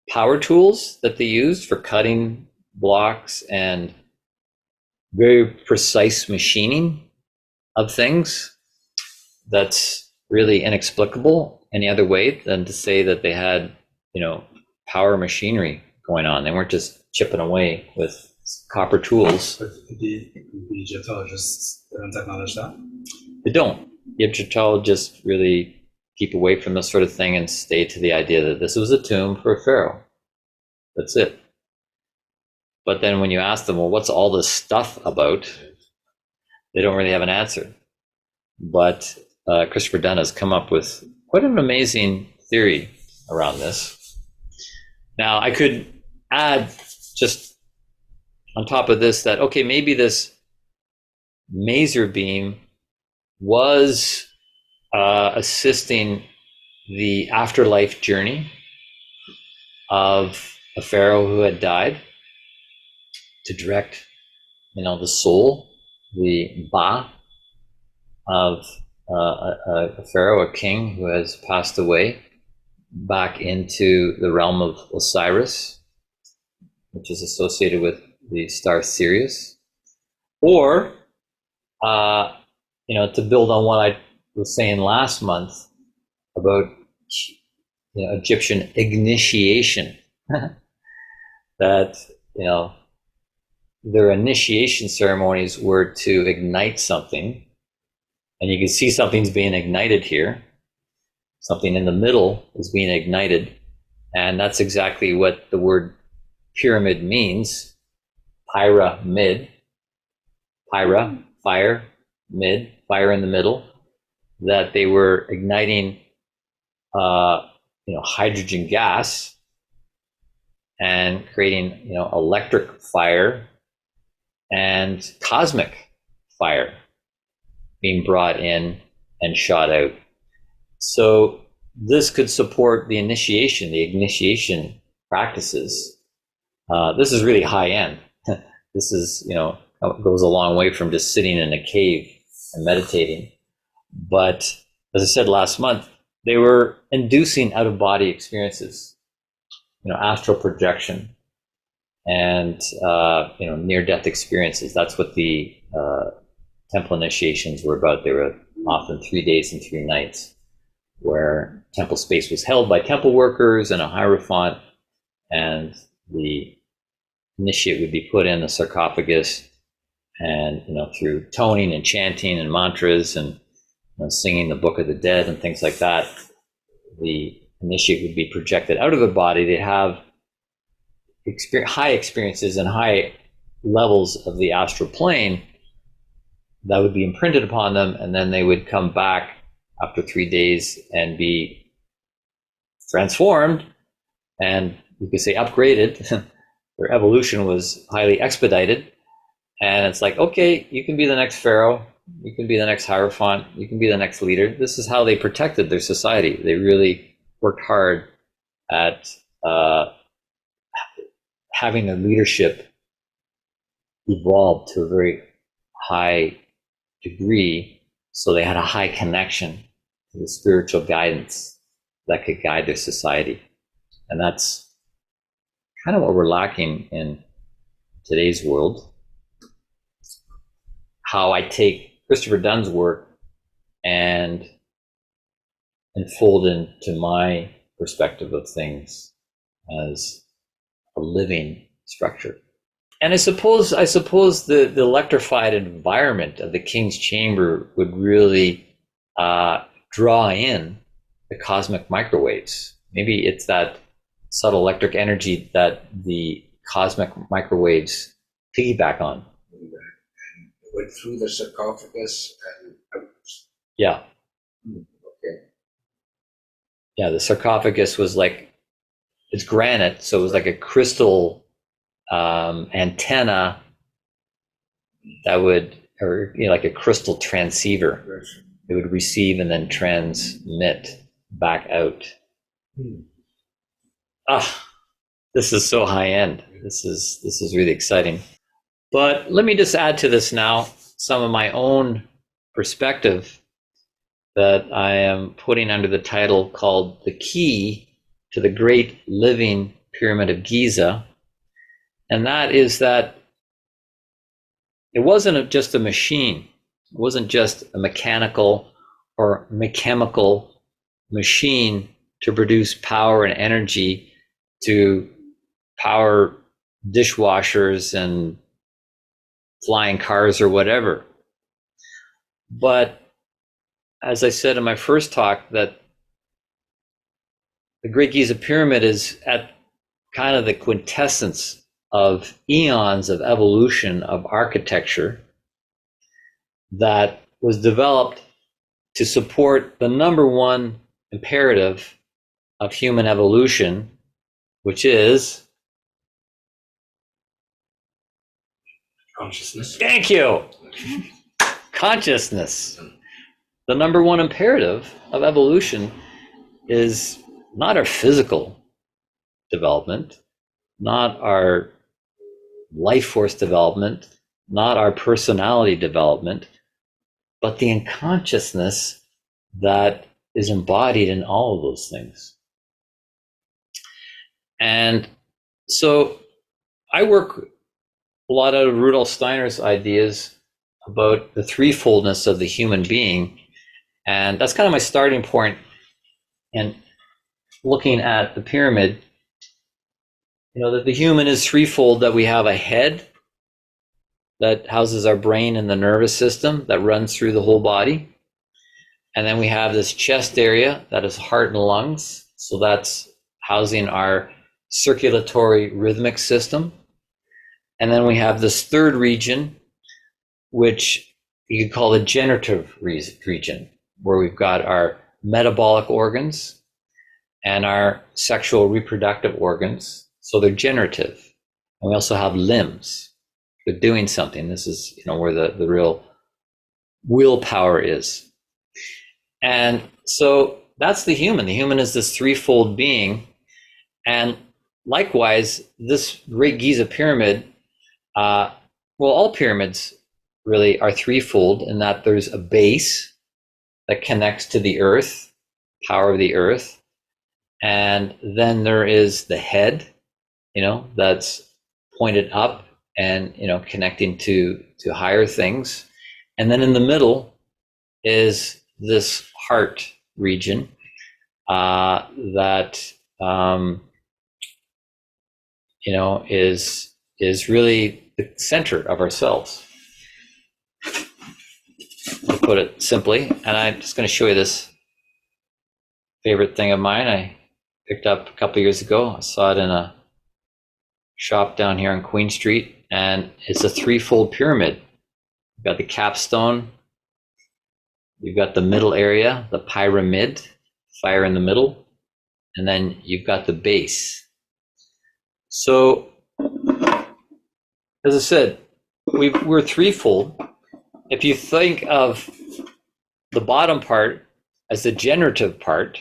power tools that they used for cutting blocks and very precise machining of things. That's really inexplicable any other way than to say that they had, power machinery going on. They weren't just chipping away with copper tools. But the Egyptologists don't acknowledge that? They don't. The Egyptologists really keep away from this sort of thing and stay to the idea that this was a tomb for a pharaoh. That's it. But then when you ask them, well, what's all this stuff about? They don't really have an answer. But Christopher Dunn has come up with quite an amazing theory around this. Now, I could add just on top of this that, okay, maybe this maser beam was assisting the afterlife journey of a pharaoh who had died, to direct, the soul, the Ba, of a pharaoh, a king who has passed away, back into the realm of Osiris, which is associated with the star Sirius. Or, to build on what I was saying last month about Egyptian initiation, that their initiation ceremonies were to ignite something, and you can see something's being ignited here. Something in the middle is being ignited, and that's exactly what the word pyramid means. Pyramid, pyra, fire, mid, fire in the middle. That they were igniting, hydrogen gas and creating, electric fire and cosmic fire being brought in and shot out. So this could support the initiation practices. This is really high end. This is, goes a long way from just sitting in a cave and meditating. But as I said last month, they were inducing out of body experiences, astral projection and, near death experiences. That's what the temple initiations were about. They were often 3 days and 3 nights, where temple space was held by temple workers and a hierophant, and the initiate would be put in the sarcophagus, and through toning and chanting and mantras and singing the Book of the Dead and things like that, the initiate would be projected out of the body. They'd have high experiences and high levels of the astral plane that would be imprinted upon them, and then they would come back after 3 days and be transformed, and you could say upgraded. Their evolution was highly expedited, and it's like, okay, you can be the next pharaoh, you can be the next hierophant, you can be the next leader. This is how they protected their society. They really worked hard at having their leadership evolve to a very high degree, so they had a high connection to the spiritual guidance that could guide their society. And that's kind of what we're lacking in today's world. How I take Christopher Dunn's work and unfold into my perspective of things as a living structure. And I suppose the electrified environment of the King's Chamber would really draw in the cosmic microwaves. Maybe it's that subtle electric energy that the cosmic microwaves piggyback on. And went through the sarcophagus and out. Yeah. Okay. Yeah, the sarcophagus was like, it's granite, so it was like a crystal antenna that would, or like a crystal transceiver. Right. It would receive and then transmit back out. This is so high end. This is really exciting. But let me just add to this now some of my own perspective that I am putting under the title called The Key to the Great Living Pyramid of Giza. And that is that it wasn't just a machine. It wasn't just a mechanical or mechemical machine to produce power and energy to power dishwashers and flying cars or whatever. But as I said in my first talk, that the Great Giza Pyramid is at kind of the quintessence of eons of evolution of architecture that was developed to support the number one imperative of human evolution, which is Consciousness. thank you, consciousness. The number one imperative of evolution is not our physical development, not our life force development, not our personality development, but the unconsciousness that is embodied in all of those things. And so I work a lot out of Rudolf Steiner's ideas about the threefoldness of the human being. And that's kind of my starting point. And looking at the pyramid, that the human is threefold, that we have a head that houses our brain and the nervous system that runs through the whole body. And then we have this chest area that is heart and lungs. So that's housing our circulatory rhythmic system. And then we have this third region, which you could call the generative region, where we've got our metabolic organs and our sexual reproductive organs. So they're generative. And we also have limbs. They're doing something. This is where the real willpower is. And so that's the human. The human is this threefold being. And likewise, this Great Giza Pyramid, all pyramids really are threefold in that there's a base that connects to the earth, power of the earth. And then there is the head, that's pointed up and, connecting to higher things. And then in the middle is this heart region that, is really the center of ourselves, to put it simply. And I'm just going to show you this favorite thing of mine I picked up a couple years ago. I saw it in a shop down here on Queen Street, and it's a threefold pyramid. You've got the capstone, you've got the middle area, the pyramid, fire in the middle, and then you've got the base. So, as I said, we're threefold. If you think of the bottom part as the generative part,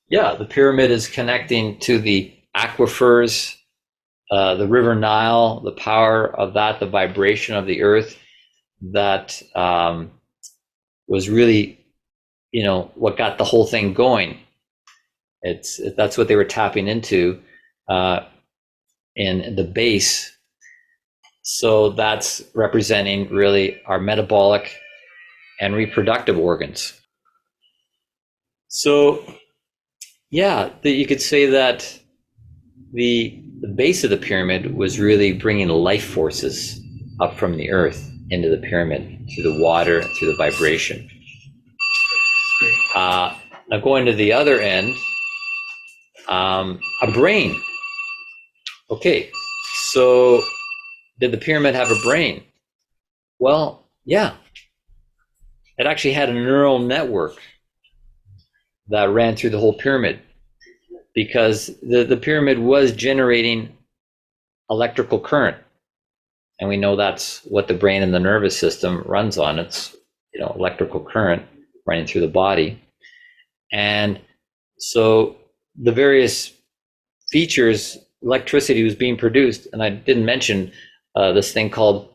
the pyramid is connecting to the aquifers, the River Nile, the power of that, the vibration of the earth that was really, what got the whole thing going. That's what they were tapping into in the base. So that's representing really our metabolic and reproductive organs. So, you could say that the base of the pyramid was really bringing life forces up from the earth into the pyramid through the water, through the vibration. Now going to the other end, a brain. Okay, so did the pyramid have a brain? Well, yeah, it actually had a neural network that ran through the whole pyramid, because the pyramid was generating electrical current. And we know that's what the brain and the nervous system runs on. It's, electrical current running through the body. And so the various features, electricity was being produced. And I didn't mention this thing called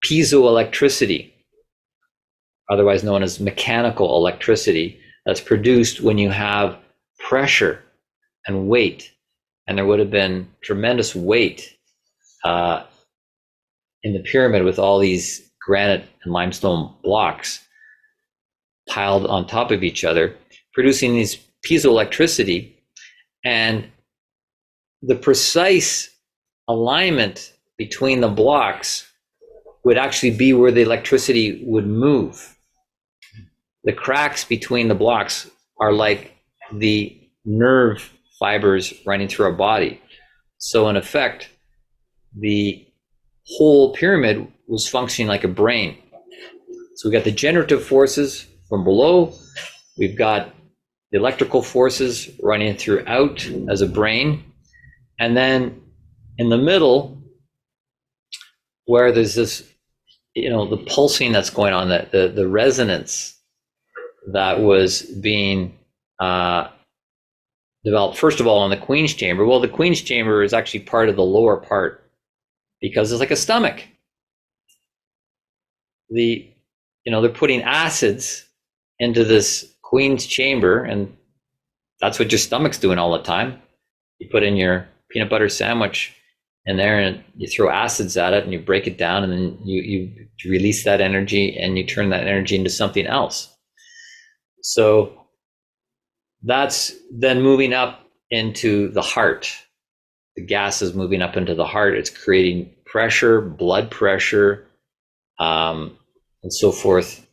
piezoelectricity, otherwise known as mechanical electricity, that's produced when you have pressure and weight. And there would have been tremendous weight in the pyramid with all these granite and limestone blocks piled on top of each other, producing these piezoelectricity. And the precise alignment between the blocks would actually be where the electricity would move. The cracks between the blocks are like the nerve fibers running through our body. So in effect, the whole pyramid was functioning like a brain. So we got the generative forces from below, we've got the electrical forces running throughout as a brain, and then in the middle, where there's this, the pulsing that's going on, the resonance that was being developed, first of all, in the Queen's chamber. Well, the Queen's chamber is actually part of the lower part, because it's like a stomach. They're putting acids into this Queen's chamber, and that's what your stomach's doing all the time. You put in your peanut butter sandwich in there, and you throw acids at it, and you break it down, and then you release that energy, and you turn that energy into something else. So that's then moving up into the heart. The gas is moving up into the heart. It's creating pressure, blood pressure, and so forth,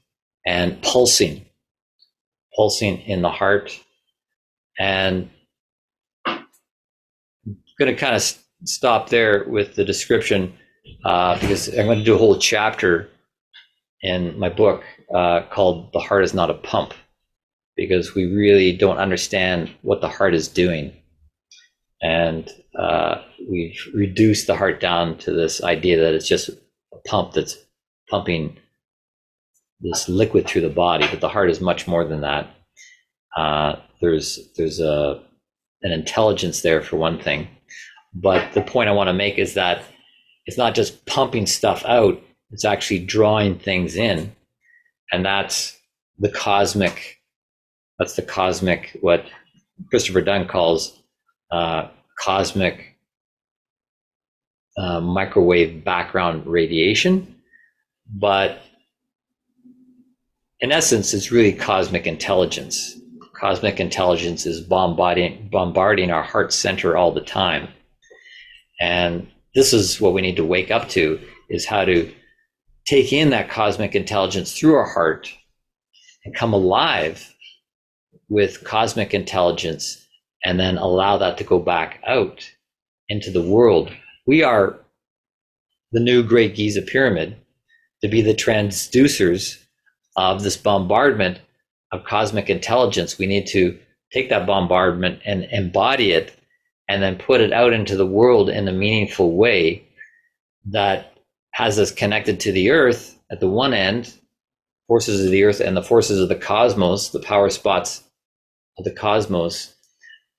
and pulsing in the heart. And I'm going to kind of stop there with the description, because I'm going to do a whole chapter in my book called "The Heart is Not a Pump," because we really don't understand what the heart is doing. And we've reduced the heart down to this idea that it's just a pump that's pumping this liquid through the body, but the heart is much more than that. There's an intelligence there, for one thing. But the point I want to make is that it's not just pumping stuff out, it's actually drawing things in. And that's the cosmic, what Christopher Dunn calls cosmic microwave background radiation. But in essence, it's really cosmic intelligence. Cosmic intelligence is bombarding our heart center all the time. And this is what we need to wake up to, is how to take in that cosmic intelligence through our heart and come alive with cosmic intelligence, and then allow that to go back out into the world. We are the new Great Giza Pyramid, to be the transducers of this bombardment of cosmic intelligence. We need to take that bombardment and embody it, and then put it out into the world in a meaningful way that has us connected to the earth at the one end, forces of the earth and the forces of the cosmos, the power spots of the cosmos,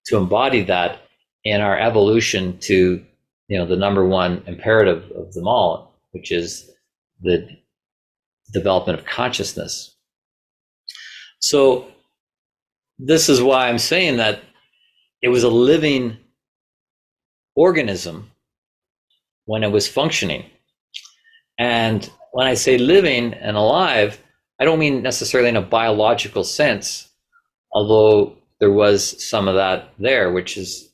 to embody that in our evolution to, the number one imperative of them all, which is the development of consciousness. So this is why I'm saying that it was a living organism when it was functioning. And when I say living and alive, I don't mean necessarily in a biological sense, although there was some of that there, which is,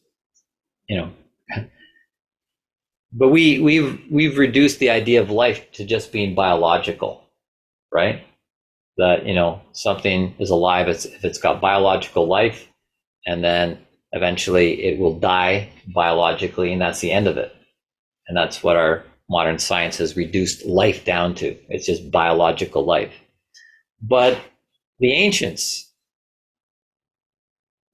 but we've reduced the idea of life to just being biological, right? That, something is alive if it's got biological life, and then eventually it will die biologically, and that's the end of it. And that's what our modern science has reduced life down to. It's just biological life. But the ancients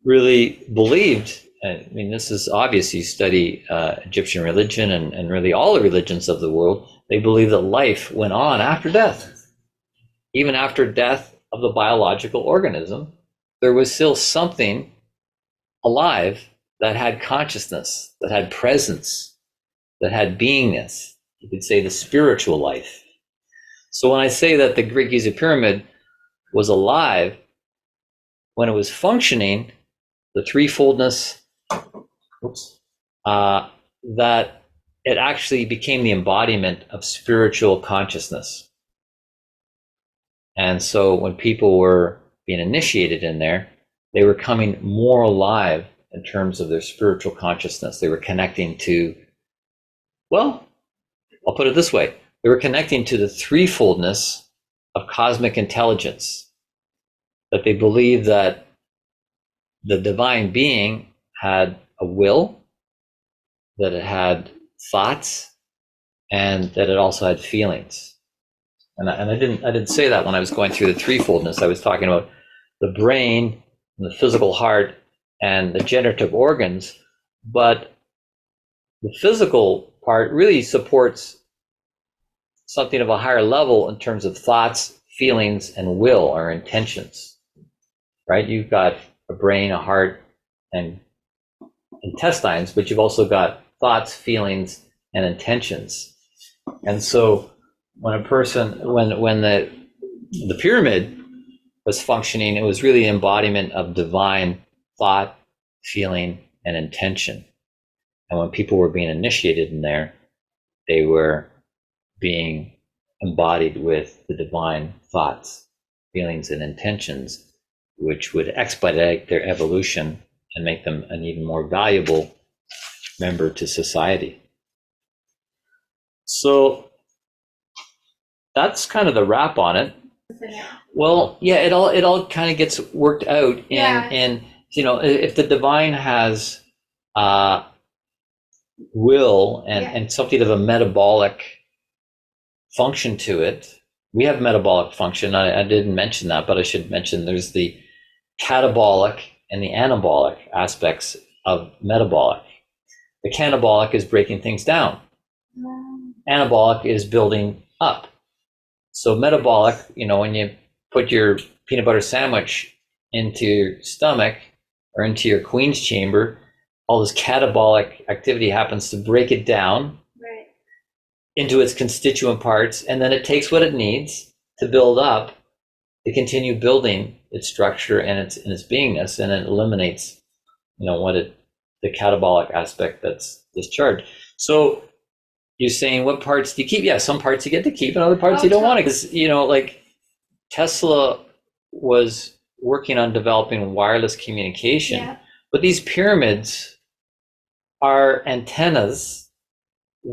really believed, I mean, this is obvious, you study Egyptian religion and really all the religions of the world, they believe that life went on after death. Even after death of the biological organism, there was still something alive that had consciousness, that had presence, that had beingness. You could say the spiritual life. So when I say that the Great Giza Pyramid was alive, when it was functioning, the threefoldness, that it actually became the embodiment of spiritual consciousness. And so when people were being initiated in there, they were coming more alive in terms of their spiritual consciousness. They were connecting to, well, I'll put it this way. They were connecting to the threefoldness of cosmic intelligence, that they believed that the divine being had a will, that it had thoughts, and that it also had feelings. And I didn't say that when I was going through the threefoldness. I was talking about the brain, and the physical heart, and the generative organs. But the physical part really supports something of a higher level in terms of thoughts, feelings, and will, or intentions. Right? You've got a brain, a heart, and intestines, but you've also got thoughts, feelings, and intentions. And so when a person, when the pyramid was functioning, it was really an embodiment of divine thought, feeling, and intention. And when people were being initiated in there, they were being embodied with the divine thoughts, feelings, and intentions, which would expedite their evolution and make them an even more valuable member to society. So that's kind of the wrap on it. Well, yeah, it all kind of gets worked out in you know, if the divine has will and something of a metabolic function to it. We have metabolic function. I didn't mention that, but I should mention there's the catabolic and the anabolic aspects of metabolic. The catabolic is breaking things down. Anabolic is building up. So metabolic, you know, when you put your peanut butter sandwich into your stomach or into your Queen's chamber, all this catabolic activity happens to break it down into its constituent parts, and then it takes what it needs to build up, to continue building its structure and its beingness, and it eliminates, you know, the catabolic aspect that's discharged. So you're saying, what parts do you keep? Yeah, some parts you get to keep, and other parts you don't want to, because, you know, like Tesla was working on developing wireless communication, but these pyramids are antennas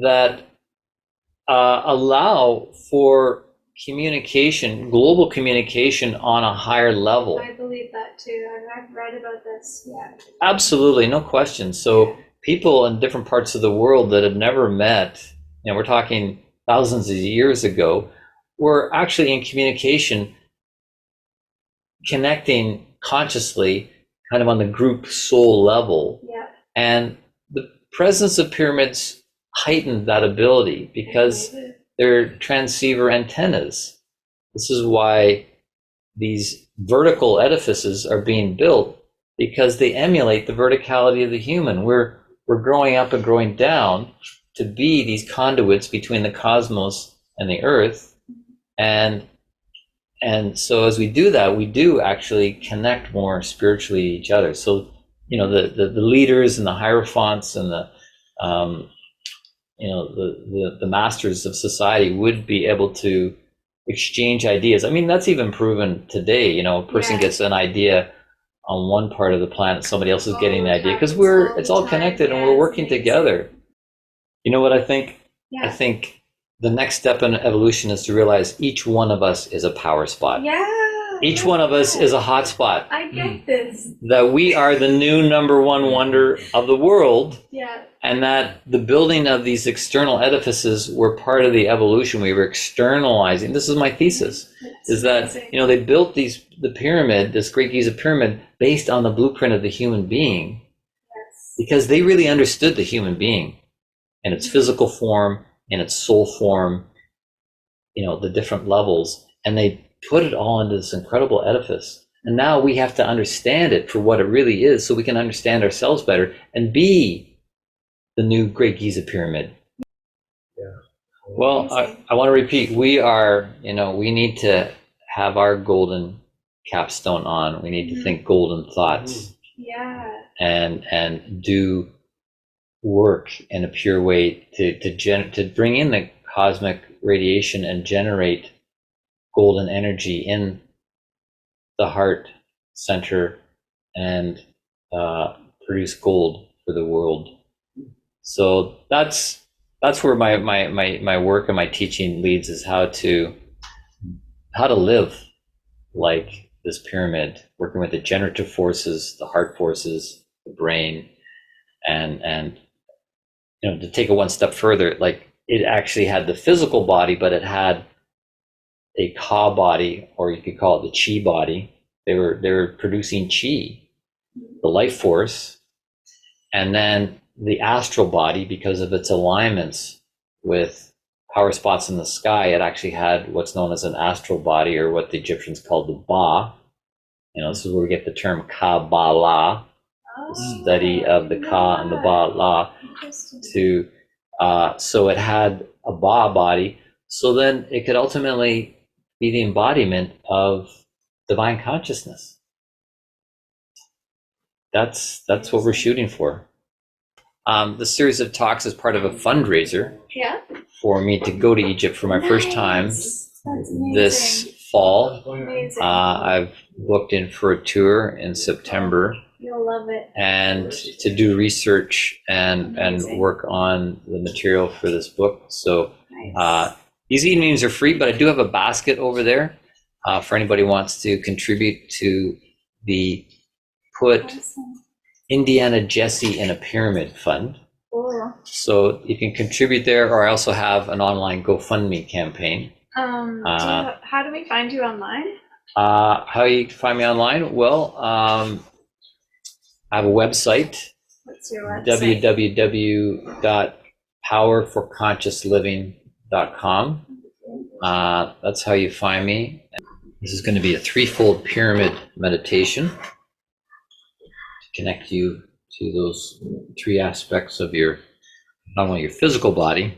that allow for communication, global communication on a higher level. I believe that too. I've read about this. Yeah. Absolutely, no question. So people in different parts of the world that had never met, you know, we're talking thousands of years ago, were actually in communication, connecting consciously, kind of on the group soul level. And the presence of pyramids heightened that ability because they're transceiver antennas. This is why these vertical edifices are being built, because they emulate the verticality of the human. We're growing up and growing down to be these conduits between the cosmos and the earth. And so as we do that, we do actually connect more spiritually to each other. So, you know, the leaders and the hierophants and the you know, the masters of society would be able to exchange ideas. I mean, that's even proven today. You know, a person gets an idea on one part of the planet, somebody else is getting the idea, because it's all connected and we're working together. You know what I think? I think the next step in evolution is to realize each one of us is a power spot. Each one of us is a hotspot. I get this. That we are the new number one wonder of the world, Yeah. and that the building of these external edifices were part of the evolution. We were externalizing. This is my thesis, is that, you know, they built the pyramid, this Great Giza Pyramid, based on the blueprint of the human being, Yes. because they really understood the human being in its physical form, in its soul form, you know, the different levels, and they put it all into this incredible edifice. And now we have to understand it for what it really is, so we can understand ourselves better and be the new Great Giza Pyramid. Yeah. Well, I want to repeat, we are, you know, we need to have our golden capstone on. We need to think golden thoughts Yeah. and do work in a pure way to bring in the cosmic radiation and generate golden energy in the heart center and produce gold for the world. So that's where my work and my teaching leads, is how to live like this pyramid, working with the generative forces, the heart forces, the brain, and you know, to take it one step further, like it actually had the physical body, but it had a ka body, or you could call it the chi body. They were producing chi, the life force, and then the astral body, because of its alignments with power spots in the sky, it actually had what's known as an astral body, or what the Egyptians called the Ba. You know, this is where we get the term Kabbalah, the study of the Ka and the Ba-La. So it had a Ba body, so then it could ultimately be the embodiment of divine consciousness. That's what we're shooting for. The series of talks is part of a fundraiser Yeah. for me to go to Egypt for my first time That's amazing. this fall. Amazing. I've booked in for a tour in September, You'll love it. and to do research and Amazing. work on the material for this book. So Nice. these evenings are free, but I do have a basket over there for anybody who wants to contribute to the Put Awesome. Indiana Jesse in a Pyramid Fund. Cool. So you can contribute there, or I also have an online GoFundMe campaign. How do we find you online? How you can find me online? Well, I have a website, What's your website? www.powerforconsciousliving.com. That's how you find me. This is going to be a threefold pyramid meditation to connect you to those three aspects of your, not only your physical body,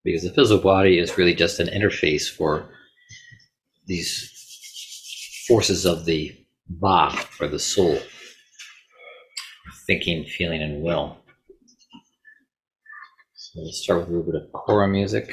because the physical body is really just an interface for these forces of the Ba, or the soul, thinking, feeling, and will. So let's start with a little bit of kora music.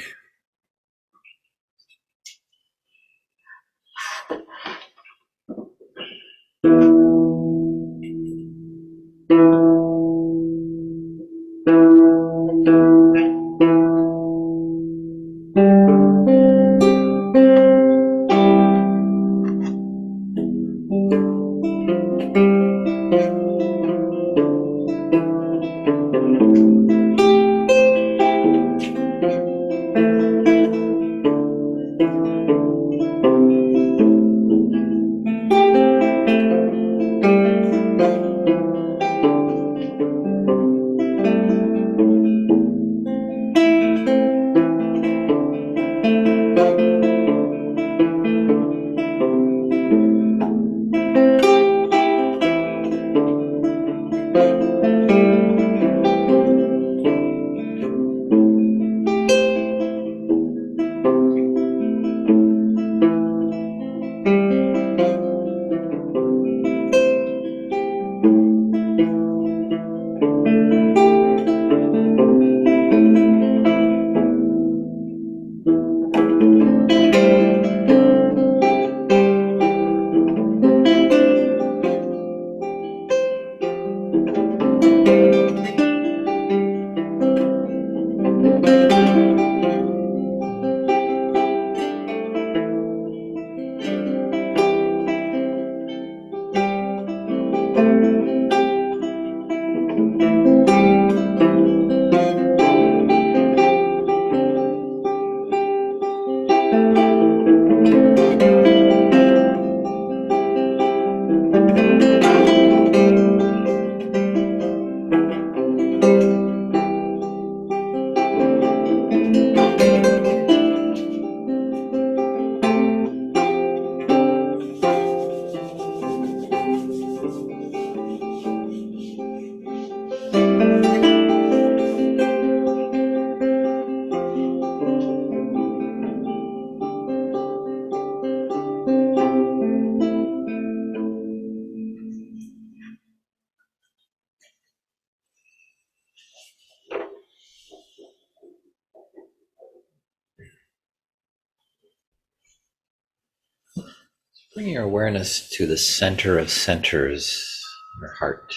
Bring your awareness to the center of centers, your heart.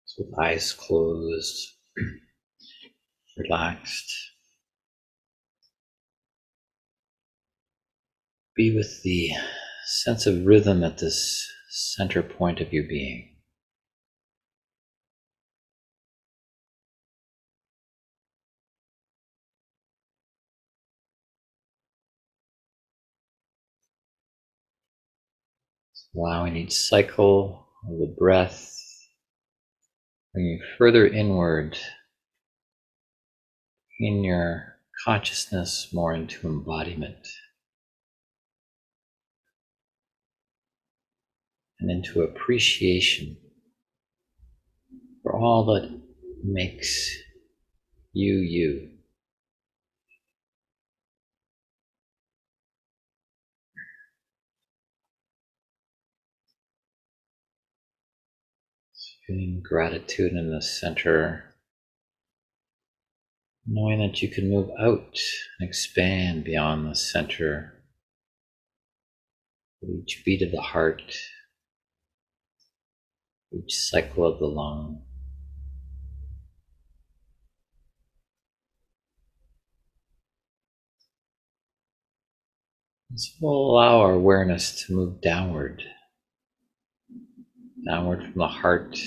So with eyes closed, relaxed. Be with the sense of rhythm at this center point of your being. Allowing each cycle of the breath, bringing further inward in your consciousness more into embodiment and into appreciation for all that makes you, you. Feeling gratitude in the center, knowing that you can move out and expand beyond the center with each beat of the heart, each cycle of the lung. And so we'll allow our awareness to move downward from the heart,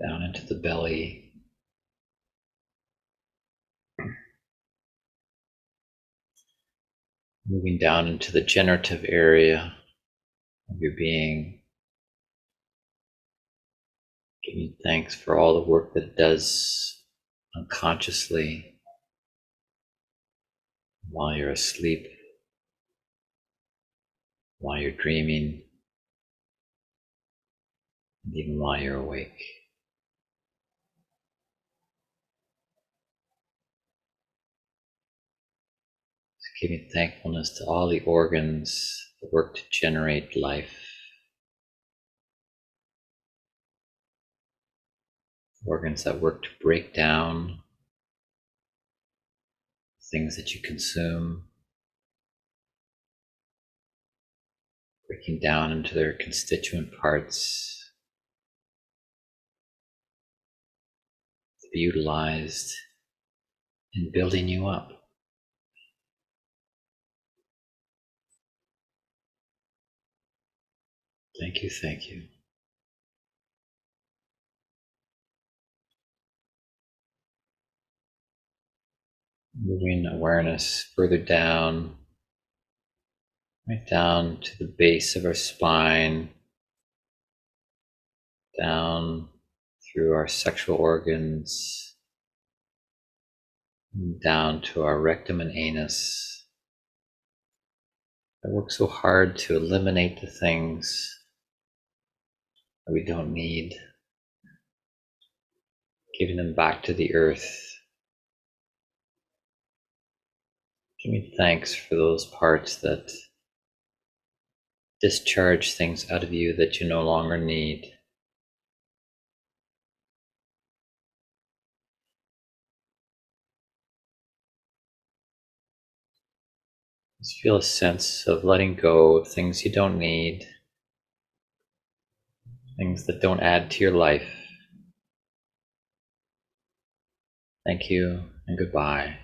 down into the belly, moving down into the generative area of your being, giving thanks for all the work that it does unconsciously while you're asleep, while you're dreaming, and even while you're awake. Just giving thankfulness to all the organs that work to generate life, organs that work to break down things that you consume, breaking down into their constituent parts to be utilized in building you up. Thank you, thank you. Moving awareness further down, right down to the base of our spine, down through our sexual organs, and down to our rectum and anus. I work so hard to eliminate the things that we don't need, giving them back to the earth. Give me thanks for those parts that discharge things out of you that you no longer need. Just feel a sense of letting go of things you don't need, things that don't add to your life. Thank you and goodbye.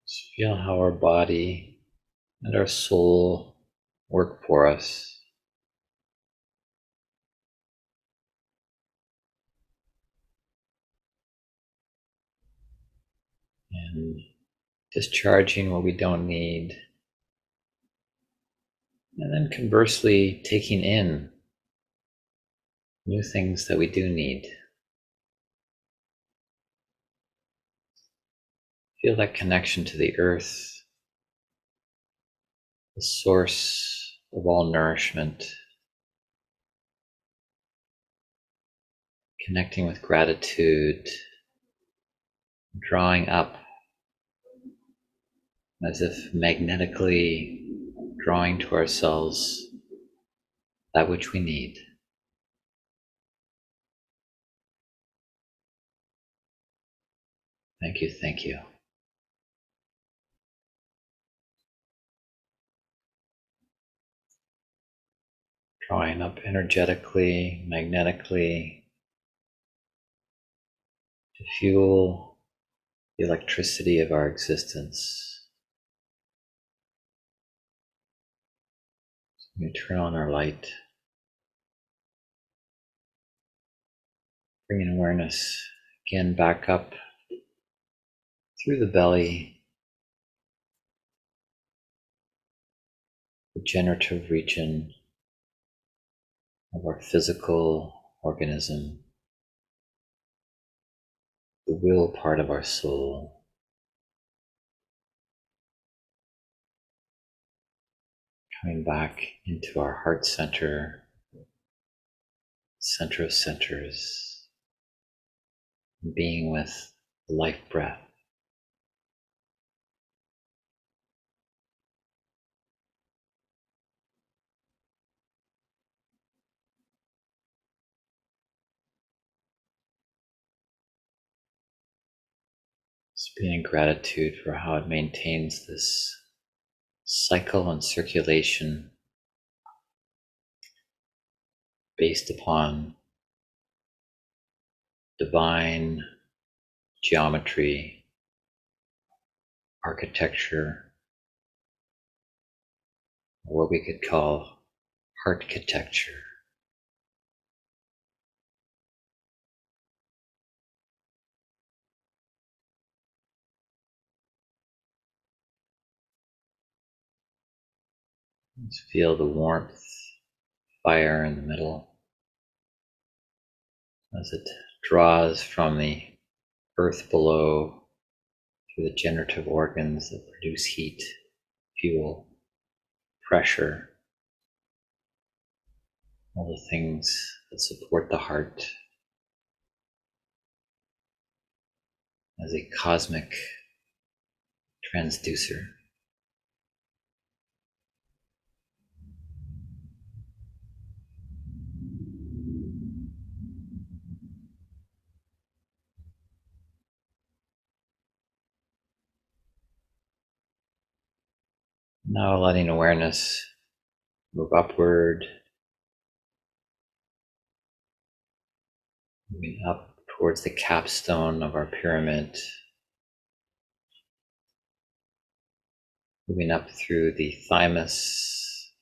Just feel how our body and our soul work for us. And discharging what we don't need. And then conversely, taking in new things that we do need. Feel that connection to the earth, the source of all nourishment. Connecting with gratitude, drawing up as if magnetically drawing to ourselves that which we need. Thank you, thank you. Drawing up energetically, magnetically, to fuel the electricity of our existence. We turn on our light, bringing awareness again back up through the belly, the generative region of our physical organism, the will part of our soul, coming back into our heart center, center of centers, being with the life breath. Just being in gratitude for how it maintains this cycle and circulation based upon divine geometry, architecture, or what we could call heartchitecture. Just feel the warmth, fire in the middle as it draws from the earth below through the generative organs that produce heat, fuel, pressure, all the things that support the heart as a cosmic transducer. Now letting awareness move upward, moving up towards the capstone of our pyramid, moving up through the thymus,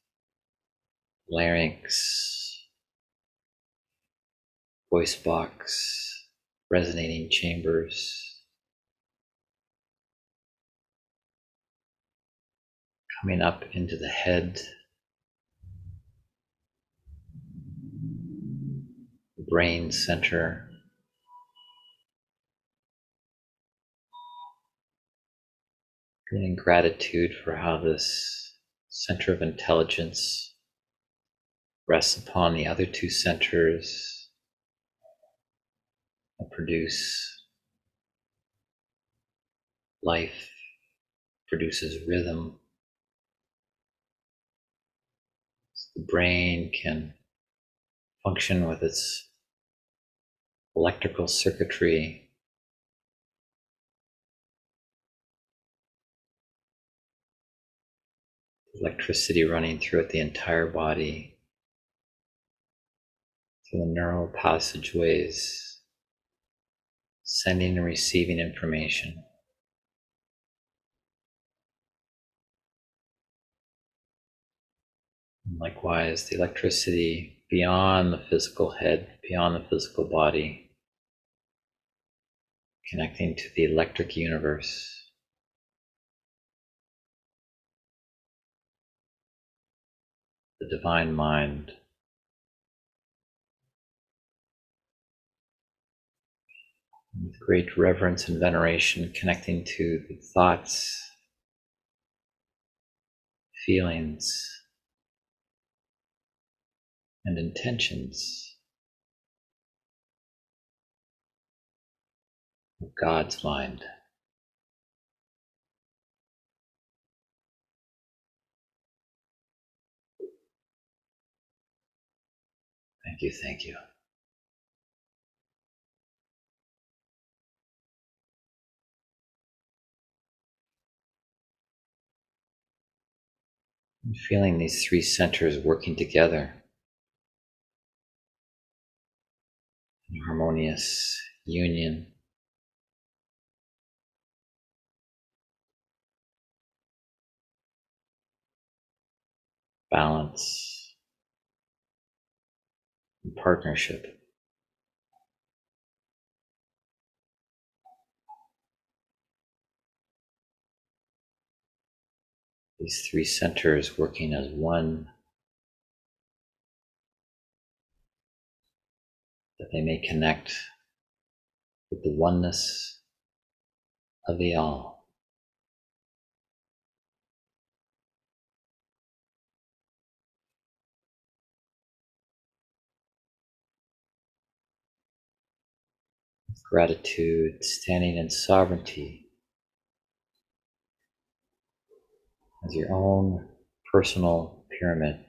larynx, voice box, resonating chambers, coming up into the head, the brain center, feeling gratitude for how this center of intelligence rests upon the other two centers that produce life, produces rhythm. The brain can function with its electrical circuitry, electricity running throughout the entire body, through the neural passageways, sending and receiving information. And likewise, the electricity beyond the physical head, beyond the physical body, connecting to the electric universe. The divine mind. With great reverence and veneration, connecting to the thoughts, feelings, and intentions of God's mind. Thank you, thank you. And feeling these three centers working together in harmonious union. Balance and partnership. These three centers working as one, that they may connect with the oneness of the all. Gratitude, standing in sovereignty as your own personal pyramid.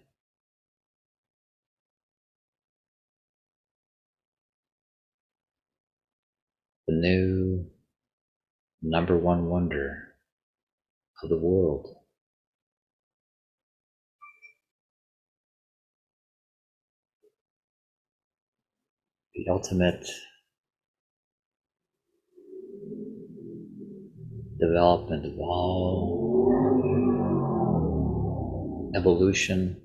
The new number one wonder of the world. The ultimate development of all evolution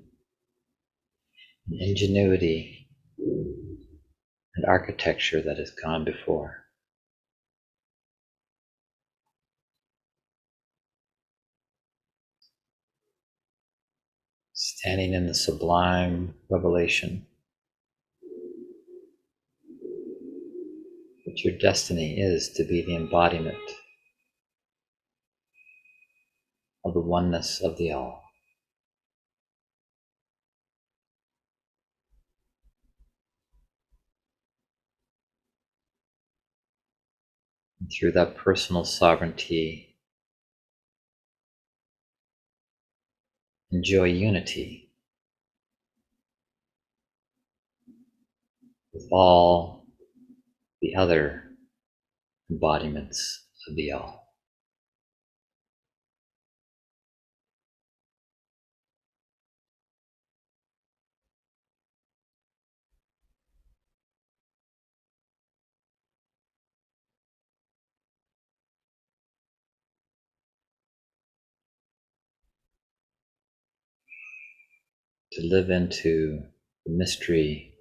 and ingenuity and architecture that has gone before. Standing in the sublime revelation that your destiny is to be the embodiment of the oneness of the all. And through that personal sovereignty, enjoy unity with all the other embodiments of the all. To live into the mystery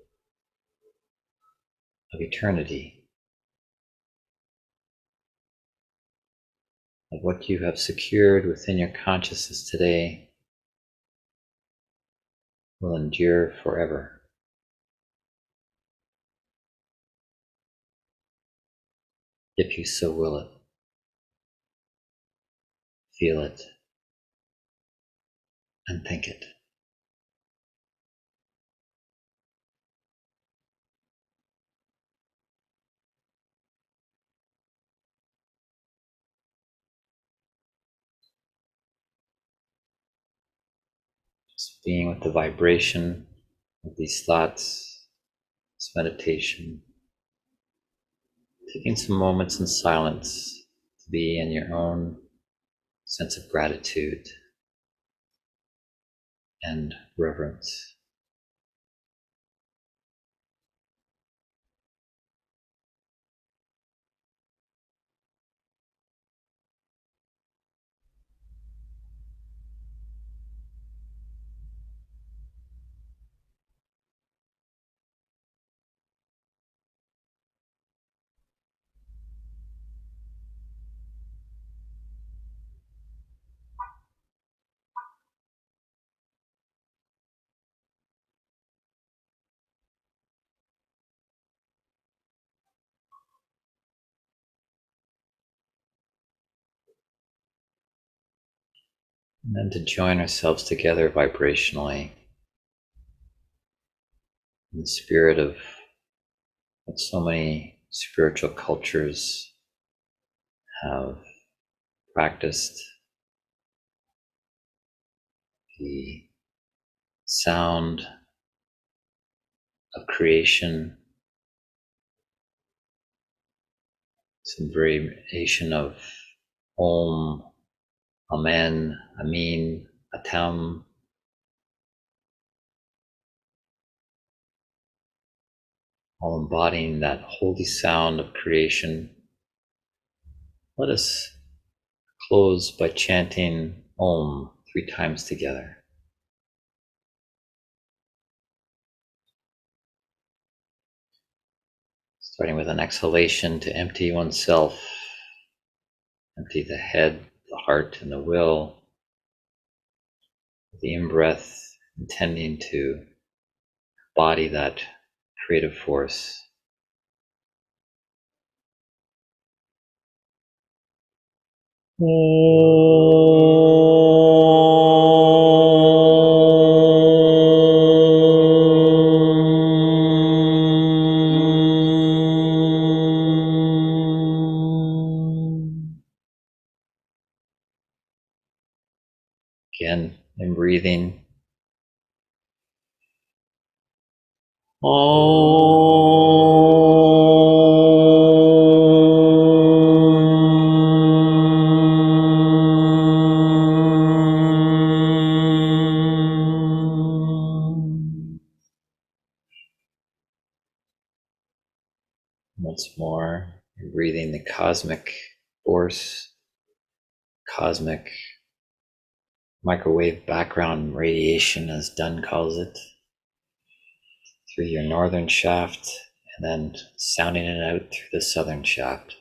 of eternity, of what you have secured within your consciousness today will endure forever. If you so will it, feel it, and think it. Just being with the vibration of these thoughts, this meditation, taking some moments in silence to be in your own sense of gratitude and reverence. And then to join ourselves together vibrationally in the spirit of what so many spiritual cultures have practiced, the sound of creation, some variation of Om, Amen, Amin, Atam, all embodying that holy sound of creation. Let us close by chanting Om 3 times together. Starting with an exhalation to empty oneself, empty the head, the heart, and the will. The in-breath intending to embody that creative force. Again, in breathing. Once more, breathing the cosmic force, cosmic microwave background radiation, as Dunn calls it, through your northern shaft, and then sounding it out through the southern shaft.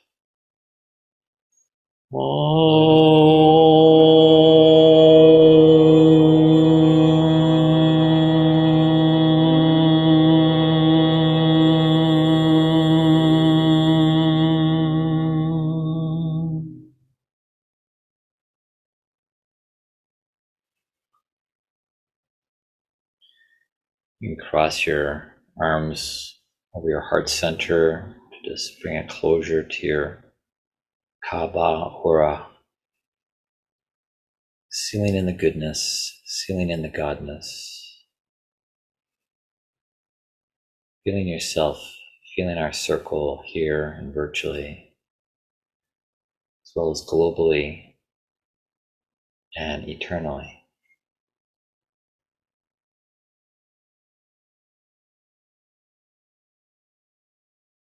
You can cross your arms over your heart center to just bring a closure to your Kaaba aura, sealing in the goodness, sealing in the godness, feeling yourself, feeling our circle here and virtually, as well as globally and eternally.